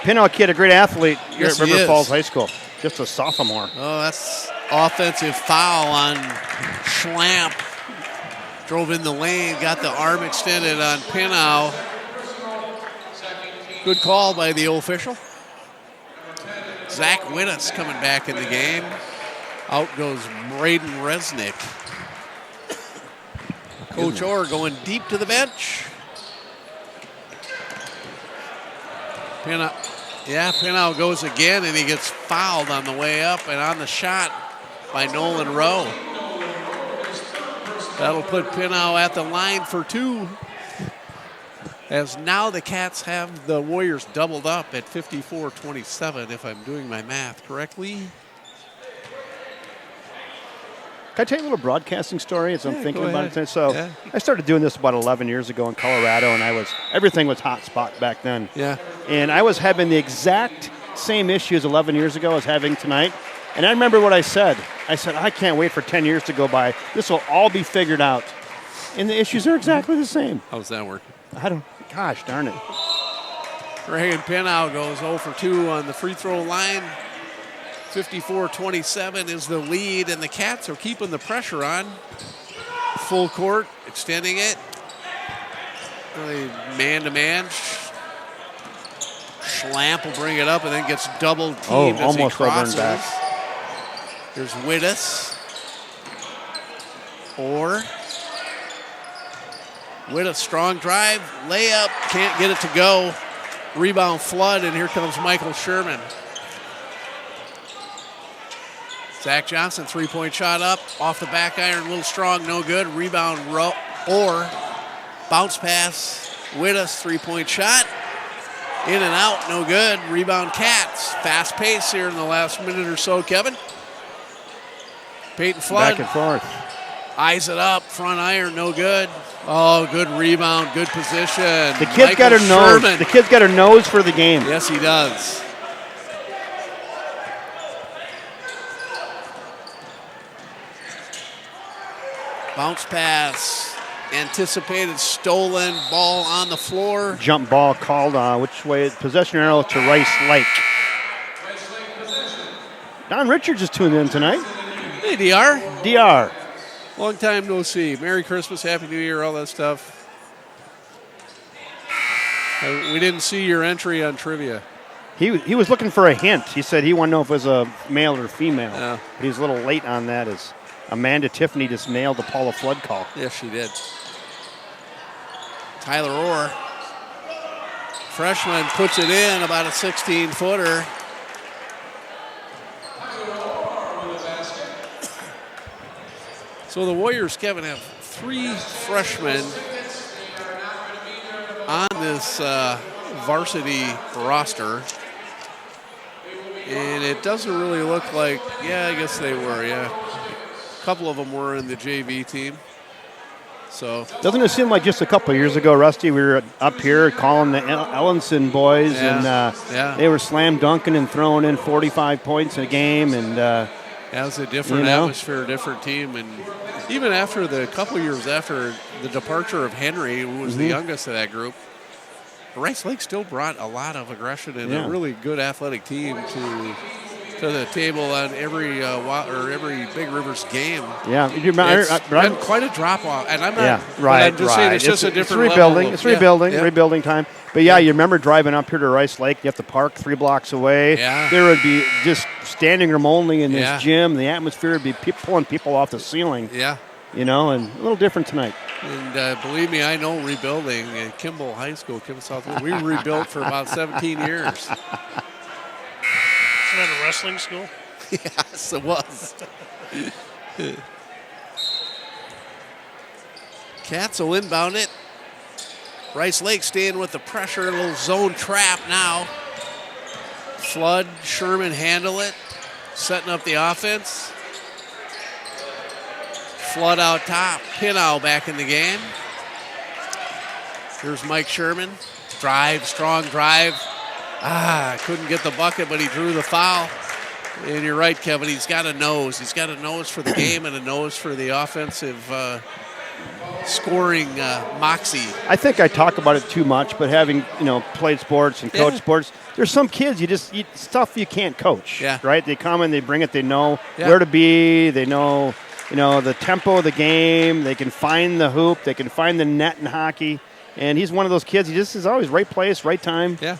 Speaker 1: Pinow kid, a great athlete here
Speaker 2: Yes,
Speaker 1: at River
Speaker 2: he
Speaker 1: Falls
Speaker 2: is.
Speaker 1: High School. Just a sophomore.
Speaker 2: Oh, that's offensive foul on Schlamp. Drove in the lane, got the arm extended on Pinow. Good call by the official. Zach Winnis coming back in the game. Out goes Braden Resnick. Coach Orr going deep to the bench. Pinow goes again, and he gets fouled on the way up and on the shot by Nolan Rowe. That'll put Pinow at the line for two. As now the Cats have the Warriors doubled up at 54-27, if I'm doing my math correctly.
Speaker 1: Can I tell you a little broadcasting story as I'm thinking about it?
Speaker 2: ahead.
Speaker 1: So I started doing this about 11 years ago in Colorado, and everything was hot spot back then.
Speaker 2: Yeah.
Speaker 1: And I was having the exact same issues 11 years ago as having tonight. And I remember what I said. I said, I can't wait for 10 years to go by. This will all be figured out. And the issues are exactly the same.
Speaker 2: How's that working?
Speaker 1: Gosh darn it.
Speaker 2: Reagan Pinow goes 0 for 2 on the free throw line. 54-27 is the lead, and the Cats are keeping the pressure on. Full court, extending it. Really man-to-man. Schlamp will bring it up and then gets double teamed as he
Speaker 1: almost over and
Speaker 2: crosses.
Speaker 1: back.
Speaker 2: There's Wittes. Wittes, strong drive, layup, can't get it to go. Rebound Flood, and here comes Michael Sherman. Zach Johnson, three-point shot up, off the back iron, a little strong, no good. Rebound Orr, bounce pass, Wittes, three-point shot. In and out, no good. Rebound Cats. Fast pace here in the last minute or so, Kevin. Peyton Flood.
Speaker 1: Back and forth.
Speaker 2: Eyes it up, front iron, no good. Oh, good rebound, good position.
Speaker 1: The kid's got her nose. The kid's got her nose for the game.
Speaker 2: Yes, he does. Bounce pass, anticipated, stolen, ball on the floor.
Speaker 1: Jump ball called which way? Possession arrow to Rice Lake. Don Richards is tuned in tonight.
Speaker 2: Hey, DR.
Speaker 1: DR.
Speaker 2: Long time no see. Merry Christmas, Happy New Year, all that stuff. We didn't see your entry on trivia.
Speaker 1: He was looking for a hint. He said he wanted to know if it was a male or female.
Speaker 2: Yeah.
Speaker 1: But he was a little late on that as Amanda Tiffany just nailed the Paula Flood call.
Speaker 2: Yes, she did. Tyler Orr, freshman, puts it in, about a 16-footer. So the Warriors, Kevin, have three freshmen on this varsity roster. And it doesn't really look like, I guess they were, A couple of them were in the JV team. So
Speaker 1: doesn't it seem like just a couple of years ago, Rusty, we were up here calling the Ellenson boys, and they were slam dunking and throwing in 45 points a game, and
Speaker 2: it was a different atmosphere, different team, and even after the couple years after the departure of Henry, who was the youngest of that group, Rice Lake still brought a lot of aggression and a really good athletic team to to the table on every Big Rivers game.
Speaker 1: Yeah, you remember,
Speaker 2: It's been quite a drop off, and I'm not.
Speaker 1: Yeah, right.
Speaker 2: I'm just saying it's just a different
Speaker 1: rebuilding.
Speaker 2: level
Speaker 1: It's rebuilding time. But yeah, you remember driving up here to Rice Lake. You have to park 3 blocks away.
Speaker 2: Yeah.
Speaker 1: There would be just standing room only in this
Speaker 2: Yeah.
Speaker 1: gym. The atmosphere would be pulling people off the ceiling.
Speaker 2: Yeah.
Speaker 1: You know, and a little different tonight.
Speaker 2: And believe me, I know rebuilding. Kimball High School, Kimball Southwest, we rebuilt for about 17 years.
Speaker 3: Isn't that a wrestling school?
Speaker 2: Yes, it was. Cats will inbound it. Rice Lake staying with the pressure, a little zone trap now. Flood, Sherman handle it, setting up the offense. Flood out top. Pinow back in the game. Here's Mike Sherman. Drive, strong drive. Couldn't get the bucket, but he drew the foul. And you're right, Kevin. He's got a nose. He's got a nose for the game and a nose for the offensive scoring moxie.
Speaker 1: I think I talk about it too much, but having played sports and coached sports, there's some kids stuff you can't coach.
Speaker 2: Yeah.
Speaker 1: Right? They come and they bring it. They know
Speaker 2: Yeah.
Speaker 1: where to be. They know the tempo of the game. They can find the hoop. They can find the net in hockey. And he's one of those kids. He just is always right place, right time.
Speaker 2: Yeah.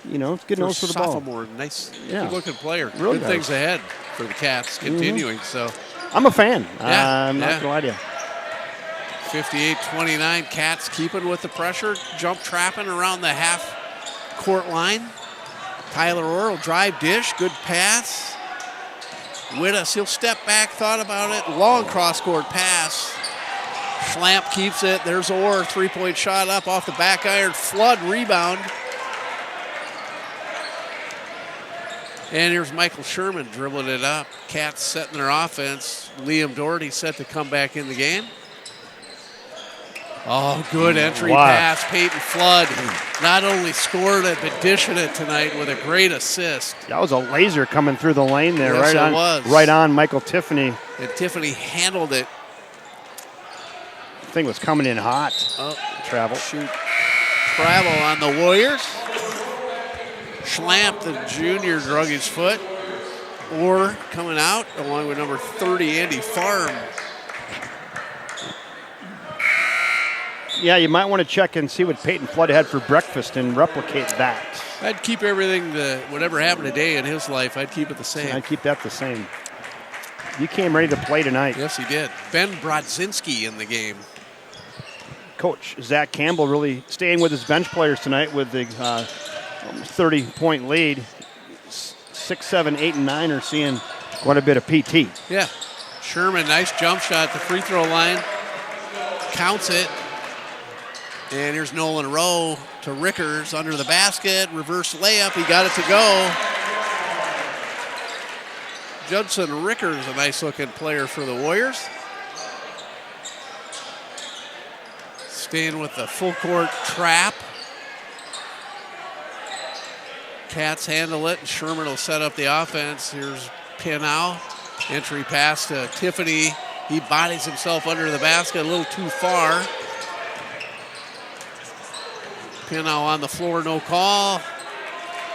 Speaker 1: It's good nose for the ball.
Speaker 2: Sophomore, nice,
Speaker 1: Yeah.
Speaker 2: good-looking player.
Speaker 1: Really
Speaker 2: good things ahead for the Cats continuing. So
Speaker 1: I'm a fan.
Speaker 2: Yeah,
Speaker 1: I'm not going to lie to you.
Speaker 2: 58-29, Cats keeping with the pressure, jump trapping around the half-court line. Tyler Orr will drive dish, good pass. Wittes, he'll step back, thought about it, long cross-court pass. Schlamp keeps it. There's Orr, three-point shot up off the back iron. Flood rebound. And here's Michael Sherman dribbling it up. Cats setting their offense. Liam Doherty set to come back in the game. Oh, good entry pass. Peyton Flood not only scored it, but dishing it tonight with a great assist.
Speaker 1: That was a laser coming through the lane there.
Speaker 2: Yes,
Speaker 1: right
Speaker 2: it
Speaker 1: on,
Speaker 2: was.
Speaker 1: Right on Michael Tiffany.
Speaker 2: And Tiffany handled it.
Speaker 1: Thing was coming in hot. Travel.
Speaker 2: Shoot. Travel on the Warriors. Schlamp, the junior, drug his foot. Orr coming out along with number 30, Andy Farm.
Speaker 1: Yeah, you might want to check and see what Peyton Flood had for breakfast and replicate that.
Speaker 2: I'd keep everything, whatever happened today in his life, I'd keep it the same.
Speaker 1: I'd keep that the same. You came ready to play tonight.
Speaker 2: Yes, he did. Ben Brodzinski in the game.
Speaker 1: Coach Zach Campbell really staying with his bench players tonight with the 30-point lead. 6, 7, 8, and 9 are seeing quite a bit of PT.
Speaker 2: Yeah. Sherman, nice jump shot at the free throw line. Counts it. And here's Nolan Rowe to Rickers under the basket. Reverse layup. He got it to go. Judson Rickers, a nice-looking player for the Warriors. Staying with the full-court trap. Cats handle it, and Sherman will set up the offense. Here's Pinow. Entry pass to Tiffany. He bodies himself under the basket a little too far. Pinow on the floor, no call.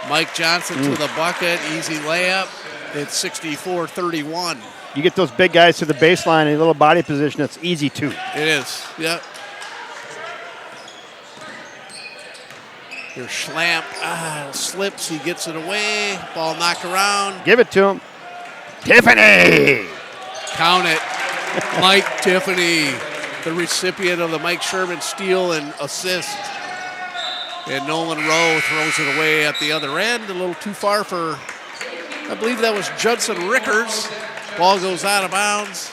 Speaker 2: Mike Johnson to the bucket, easy layup. It's 64-31.
Speaker 1: You get those big guys to the baseline in a little body position, it's easy too.
Speaker 2: It is, yep. Here's Schlamp, slips, he gets it away. Ball knocked around.
Speaker 1: Give it to him. Tiffany!
Speaker 2: Count it. Mike Tiffany, the recipient of the Mike Sherman steal and assist. And Nolan Rowe throws it away at the other end, a little too far for, I believe that was Judson Rickers. Ball goes out of bounds.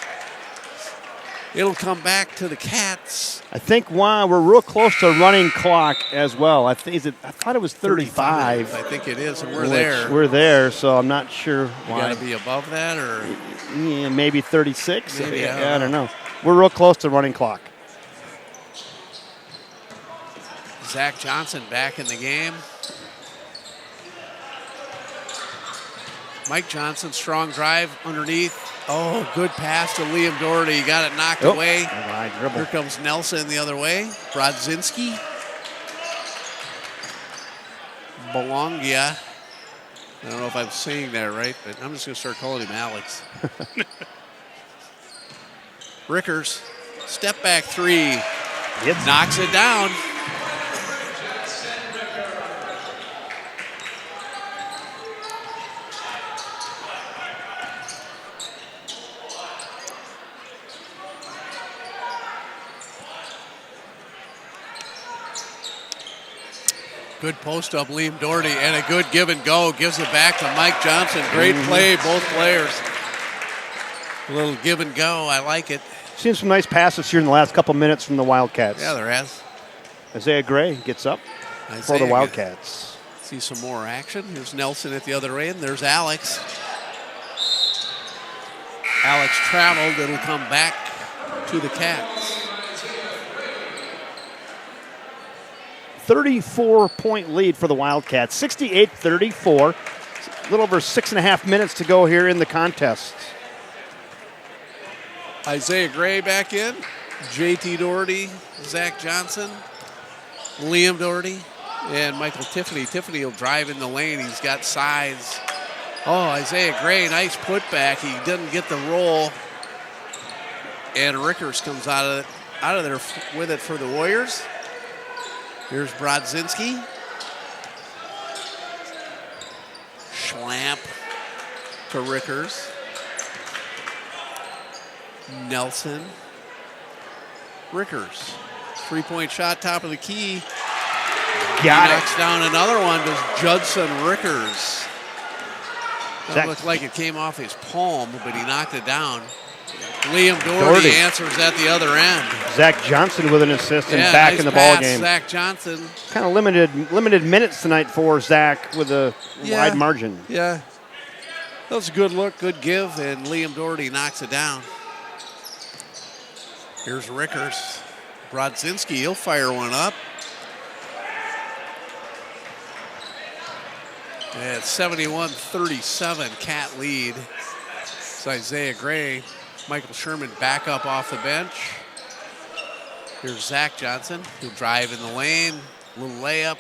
Speaker 2: It'll come back to the Cats.
Speaker 1: I think we're real close to running clock as well. I thought it was 35.
Speaker 2: I think it is, and we're there.
Speaker 1: We're there, so I'm not sure why.
Speaker 2: You got to be above that, or
Speaker 1: yeah, maybe 36.
Speaker 2: Maybe,
Speaker 1: I don't know. We're real close to running clock.
Speaker 2: Zach Johnson back in the game. Mike Johnson, strong drive underneath. Oh, good pass to Liam Doherty. Got it knocked away. Here comes Nelson the other way. Brodzinski. Bolongia. I don't know if I'm saying that right, but I'm just going to start calling him Alex. Rickers, step back three. Knocks it down. Good post up, Liam Doherty, and a good give and go. Gives it back to Mike Johnson. Great play, both players. A little give and go. I like it.
Speaker 1: Seen some nice passes here in the last couple minutes from the Wildcats.
Speaker 2: Yeah, there has.
Speaker 1: Isaiah Gray gets up for the Wildcats.
Speaker 2: See some more action. Here's Nelson at the other end. There's Alex. Alex traveled. It'll come back to the Cats.
Speaker 1: 34-point lead for the Wildcats, 68-34. A little over 6.5 minutes to go here in the contest.
Speaker 2: Isaiah Gray back in. JT Doherty, Zach Johnson, Liam Doherty, and Michael Tiffany. Tiffany will drive in the lane. He's got size. Oh, Isaiah Gray, nice putback. He doesn't get the roll. And Rickers comes out of there with it for the Warriors. Here's Brodzinski. Schlamp to Rickers. Nelson. Rickers. Three-point shot, top of the key. Knocks down another one to Judson Rickers. That looked like it came off his palm, but he knocked it down. Liam Doherty answers at the other end.
Speaker 1: Zach Johnson with an assist and back
Speaker 2: nice
Speaker 1: in the
Speaker 2: pass,
Speaker 1: ball game.
Speaker 2: Zach Johnson.
Speaker 1: Kind of limited minutes tonight for Zach with a wide margin.
Speaker 2: Yeah. That was a good look, good give, and Liam Doherty knocks it down. Here's Rickers. Brodzinski, he'll fire one up. At 71-37, Cat lead. It's Isaiah Gray. Michael Sherman back up off the bench. Here's Zach Johnson. He'll drive in the lane. Little layup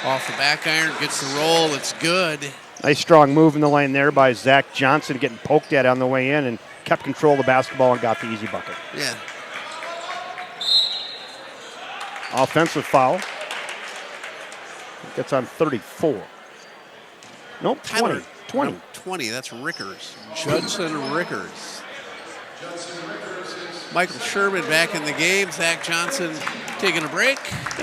Speaker 2: off the back iron. Gets the roll. It's good.
Speaker 1: Nice strong move in the lane there by Zach Johnson, getting poked at on the way in and kept control of the basketball and got the easy bucket.
Speaker 2: Yeah.
Speaker 1: Offensive foul. Gets on 34. Nope, 20. 20.
Speaker 2: 20, that's Rickers. Judson Rickers. Michael Sherman back in the game. Zach Johnson taking a break.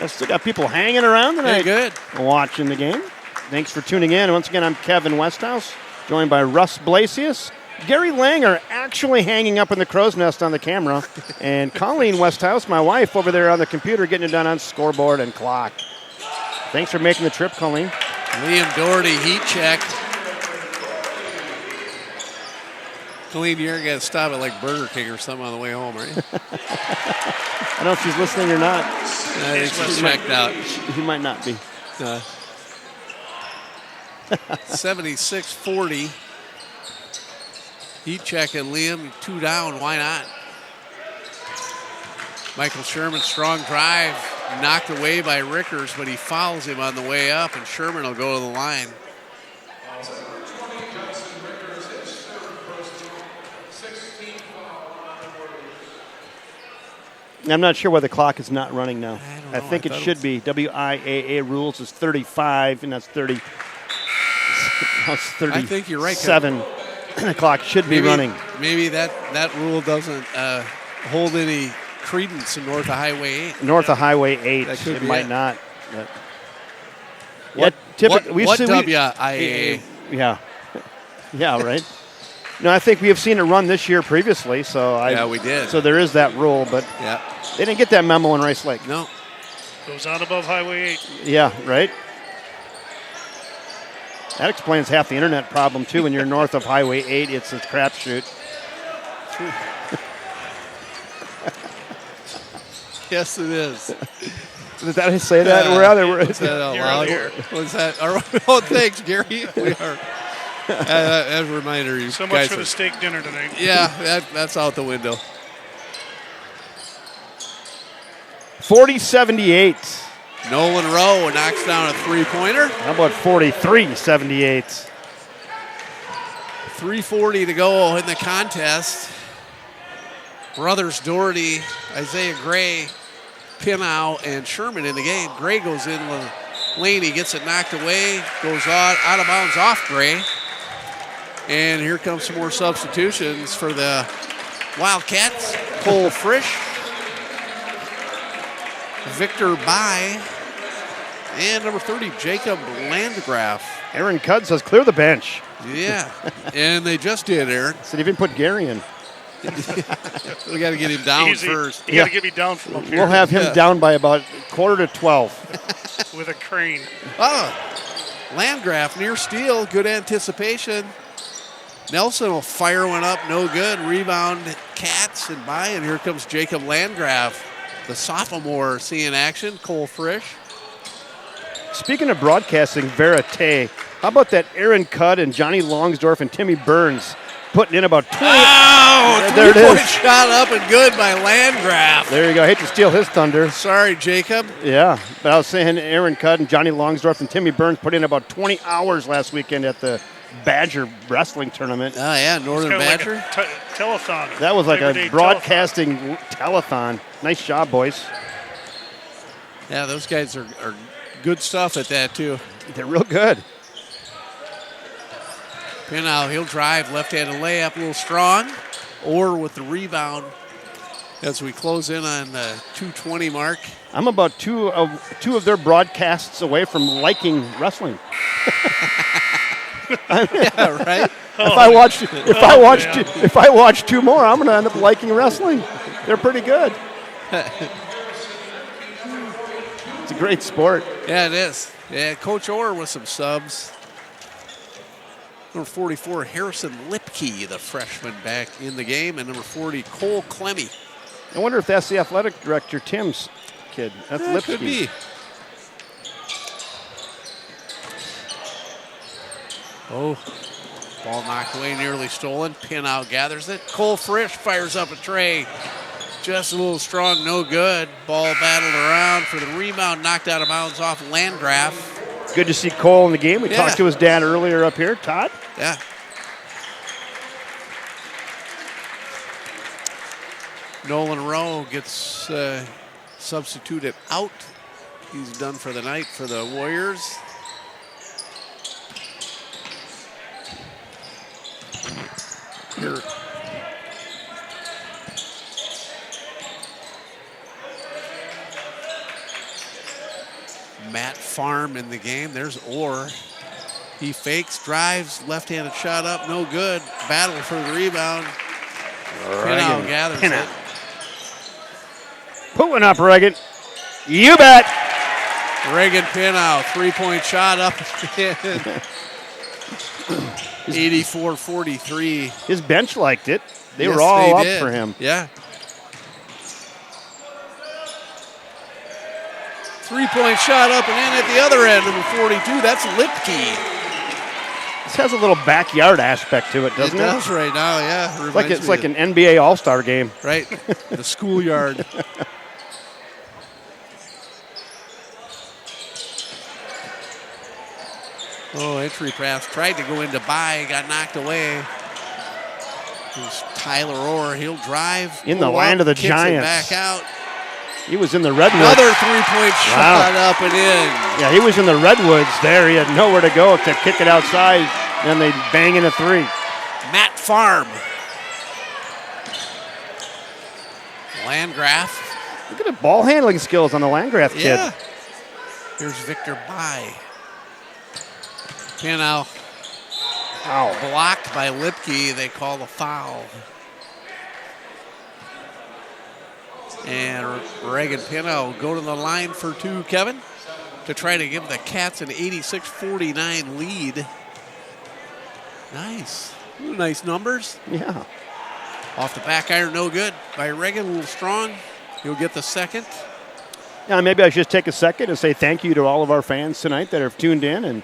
Speaker 1: Still got people hanging around tonight.
Speaker 2: Good.
Speaker 1: Watching the game. Thanks for tuning in. Once again, I'm Kevin Westhouse, joined by Russ Blasius. Gary Langer actually hanging up in the crow's nest on the camera. And Colleen Westhouse, my wife, over there on the computer getting it done on scoreboard and clock. Thanks for making the trip, Colleen.
Speaker 2: Liam Doherty, heat check. Colleen, you're going to stop at like Burger King or something on the way home, right?
Speaker 1: I don't know if she's listening or not.
Speaker 2: I think she's checked out.
Speaker 1: She might not be.
Speaker 2: 76-40. Heat checking Liam, 2 down. Why not? Michael Sherman, strong drive. Knocked away by Rickers, but he fouls him on the way up, and Sherman will go to the line.
Speaker 1: I'm not sure why the clock is not running now.
Speaker 2: I
Speaker 1: think it should be. WIAA rules is 35, and that's 30. That's 37.
Speaker 2: I think you're right.
Speaker 1: The clock should be running.
Speaker 2: Maybe that rule doesn't hold any credence in north of Highway 8.
Speaker 1: North of Highway 8. It might not. What WIAA? Yeah. Yeah, right. No, I think we have seen it run this year previously. So
Speaker 2: we did.
Speaker 1: So there is that rule, but they didn't get that memo in Rice Lake.
Speaker 2: No.
Speaker 3: Goes on above Highway 8.
Speaker 1: Yeah, right. That explains half the internet problem, too. When you're north of Highway 8, it's a crapshoot.
Speaker 2: Yes, it is.
Speaker 1: Did that say that? We're out there.
Speaker 2: What's that out loud? What's that? Oh, thanks, Gary. We are. As a reminder, you
Speaker 3: so
Speaker 2: guys
Speaker 3: much for the steak dinner tonight.
Speaker 2: Yeah, that's out the window.
Speaker 1: 40-78.
Speaker 2: Nolan Rowe knocks down a three-pointer.
Speaker 1: How about 43-78?
Speaker 2: 3:40 to go in the contest. Brothers Doherty, Isaiah Gray, Pinow, and Sherman in the game. Gray goes in with Laney, gets it knocked away, goes out of bounds off Gray. And here comes some more substitutions for the Wildcats. Cole Frisch, Victor Bai, and number 30, Jacob Landgraf.
Speaker 1: Aaron Cudd says clear the bench.
Speaker 2: Yeah, and they just did, Aaron.
Speaker 1: Said even put Gary in.
Speaker 2: We got to get him down first.
Speaker 3: You got to get me down from up here.
Speaker 1: We'll have him down by about 11:45.
Speaker 3: With a crane.
Speaker 2: Oh, Landgraf near steal, good anticipation. Nelson will fire one up, no good. Rebound, Cats and by, and here comes Jacob Landgraf, the sophomore, seeing action. Cole Frisch.
Speaker 1: Speaking of broadcasting, Verite, how about that Aaron Cudd and Johnny Longsdorf and Timmy Burns putting in about 20.
Speaker 2: Oh,
Speaker 1: there it
Speaker 2: three-point
Speaker 1: is.
Speaker 2: shot up and good by Landgraf.
Speaker 1: There you go. I hate to steal his thunder.
Speaker 2: Sorry, Jacob.
Speaker 1: Yeah, but I was saying Aaron Cudd and Johnny Longsdorf and Timmy Burns put in about 20 hours last weekend at the Badger Wrestling Tournament.
Speaker 2: Oh, yeah, Northern Badger.
Speaker 3: Like telethon.
Speaker 1: That was like a broadcasting telethon. Nice job, boys.
Speaker 2: Yeah, those guys are good stuff at that, too.
Speaker 1: They're real good.
Speaker 2: Pinow, he'll drive, left-handed layup, a little strong, or with the rebound as we close in on the 2:20 mark.
Speaker 1: I'm about two of their broadcasts away from liking wrestling.
Speaker 2: Yeah, right.
Speaker 1: If I watch two more, I'm going to end up liking wrestling. They're pretty good. It's a great sport.
Speaker 2: Yeah, it is. Yeah, Coach Orr with some subs. Number 44, Harrison Lipke, the freshman, back in the game. And number 40, Cole Clemmy.
Speaker 1: I wonder if that's the athletic director, Tim's kid. That's Lipke.
Speaker 2: Could be. Oh, ball knocked away, nearly stolen. Pinow gathers it. Cole Frisch fires up a tray. Just a little strong, no good. Ball battled around for the rebound, knocked out of bounds off Landgraf.
Speaker 1: Good to see Cole in the game. We talked to his dad earlier up here, Todd.
Speaker 2: Yeah. Nolan Rowe gets substituted out. He's done for the night for the Warriors. Here. Matt Farm in the game. There's Orr. He fakes, drives, left-handed shot up, no good. Battle for the rebound. Pinow gathers it.
Speaker 1: Put one up, Reagan. You bet.
Speaker 2: Reagan Pinow, three-point shot up. 84-43.
Speaker 1: His bench liked it. They were all up for him.
Speaker 2: Yeah. Three-point shot up and in at the other end, number 42. That's Lipke.
Speaker 1: This has a little backyard aspect to it, doesn't it?
Speaker 2: It does right now, yeah.
Speaker 1: It's like an NBA All-Star game.
Speaker 2: Right, the schoolyard. Oh, entry pass. Tried to go into Bai, got knocked away. Here's Tyler Orr. He'll drive.
Speaker 1: In the land of the Giants.
Speaker 2: Back out.
Speaker 1: He was in the Redwoods.
Speaker 2: Another three-point shot up and in.
Speaker 1: Yeah, he was in the Redwoods there. He had nowhere to go to kick it outside. Then they bang in a three.
Speaker 2: Matt Farm. Landgraf.
Speaker 1: Look at the ball handling skills on the Landgraf kid.
Speaker 2: Yeah. Here's Victor Bai. Pinow.
Speaker 1: Wow.
Speaker 2: Blocked by Lipke. They call the foul. And Reagan Pinow go to the line for two, Kevin, to try to give the Cats an 86-49 lead. Nice. Ooh, nice numbers.
Speaker 1: Yeah.
Speaker 2: Off the back iron, no good. By Reagan, a little strong. He'll get the second.
Speaker 1: Yeah, maybe I should just take a second and say thank you to all of our fans tonight that have tuned in and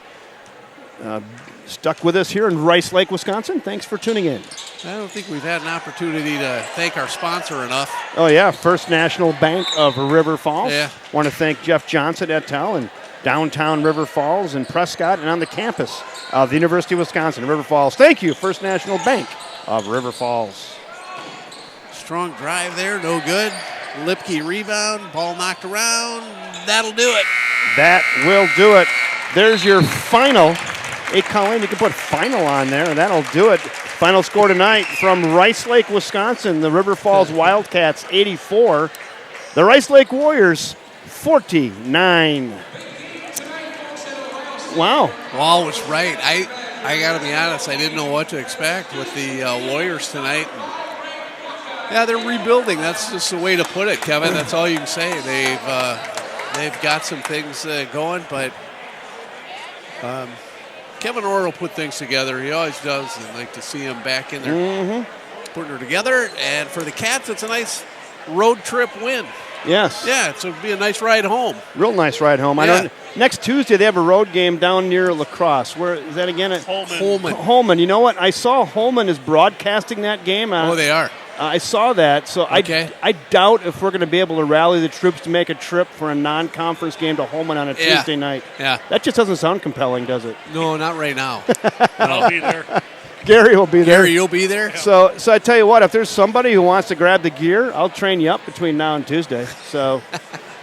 Speaker 1: stuck with us here in Rice Lake, Wisconsin. Thanks for tuning in.
Speaker 2: I don't think we've had an opportunity to thank our sponsor enough.
Speaker 1: Oh, yeah, First National Bank of River Falls.
Speaker 2: Yeah.
Speaker 1: Want to thank Jeff Johnson et al. and downtown River Falls and Prescott and on the campus of the University of Wisconsin, River Falls. Thank you, First National Bank of River Falls.
Speaker 2: Strong drive there, no good. Lipke rebound, ball knocked around. That'll do it.
Speaker 1: That will do it. There's your final. Hey, Colleen, you can put final on there, and that'll do it. Final score tonight from Rice Lake, Wisconsin. The River Falls Wildcats 84. The Rice Lake Warriors 49. Wow.
Speaker 2: Wall was right. I got to be honest, I didn't know what to expect with the Warriors tonight. Yeah, they're rebuilding. That's just the way to put it, Kevin. That's all you can say. They've got some things going, but Kevin Orr will put things together. He always does. I'd like to see him back in there putting her together. And for the Cats, it's a nice road trip win.
Speaker 1: Yes.
Speaker 2: Yeah, it'll be a nice ride home.
Speaker 1: Real nice ride home.
Speaker 2: Yeah.
Speaker 1: I know next Tuesday they have a road game down near La Crosse. Where is that again? Holman. You know what? I saw Holman is broadcasting that game.
Speaker 2: Oh, they are.
Speaker 1: I saw that, so
Speaker 2: okay.
Speaker 1: I doubt if we're going to be able to rally the troops to make a trip for a non-conference game to Holman on a Tuesday night.
Speaker 2: Yeah.
Speaker 1: That just doesn't sound compelling, does it?
Speaker 2: No, not right now.
Speaker 3: I'll be there.
Speaker 1: Gary will be there.
Speaker 2: Gary, you'll be there?
Speaker 1: So I tell you what, if there's somebody who wants to grab the gear, I'll train you up between now and Tuesday. So,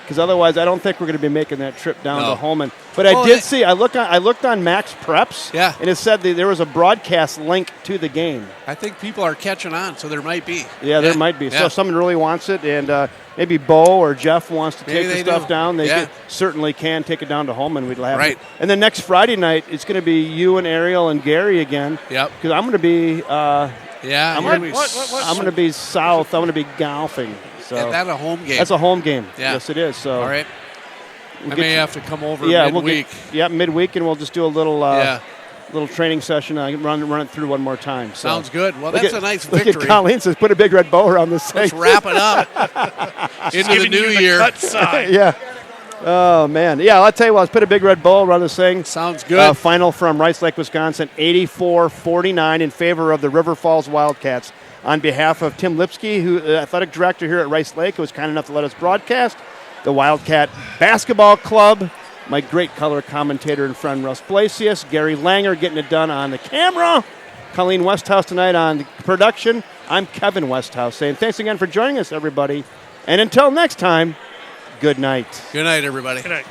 Speaker 1: because otherwise I don't think we're going to be making that trip down to Holman. But I did see, I looked on Max Preps, and it said that there was a broadcast link to the game.
Speaker 2: I think people are catching on, so there might be.
Speaker 1: Yeah, there might be.
Speaker 2: Yeah.
Speaker 1: So if someone really wants it, and maybe Bo or Jeff wants to take the stuff down, they certainly can take it down to Holman. We'd have it. And then next Friday night, it's going to be you and Ariel and Gary again.
Speaker 2: Yep.
Speaker 1: Because I'm going to be.
Speaker 2: I'm
Speaker 1: going to be south. I'm going to be golfing. So
Speaker 2: is that a home game?
Speaker 1: That's a home game.
Speaker 2: Yeah.
Speaker 1: Yes, it is. So.
Speaker 2: All right. I may have to come over midweek.
Speaker 1: Midweek, and we'll just do a little little training session. I can run it through one more time. So.
Speaker 2: Sounds good. Well, that's a nice victory.
Speaker 1: Look at Colleen says, put a big red bow around this thing.
Speaker 2: Let's wrap it up into the new year.
Speaker 3: Cut side.
Speaker 1: Yeah. Oh, man. Yeah, I'll tell you what. Let's put a big red bow around this thing.
Speaker 2: Sounds good.
Speaker 1: Final from Rice Lake, Wisconsin, 84-49 in favor of the River Falls Wildcats. On behalf of Tim Lipsky, who athletic director here at Rice Lake, who was kind enough to let us broadcast, the Wildcat Basketball Club, my great color commentator and friend Russ Blasius, Gary Langer getting it done on the camera, Colleen Westhouse tonight on the production. I'm Kevin Westhouse saying thanks again for joining us, everybody. And until next time, good night.
Speaker 2: Good night, everybody.
Speaker 3: Good night.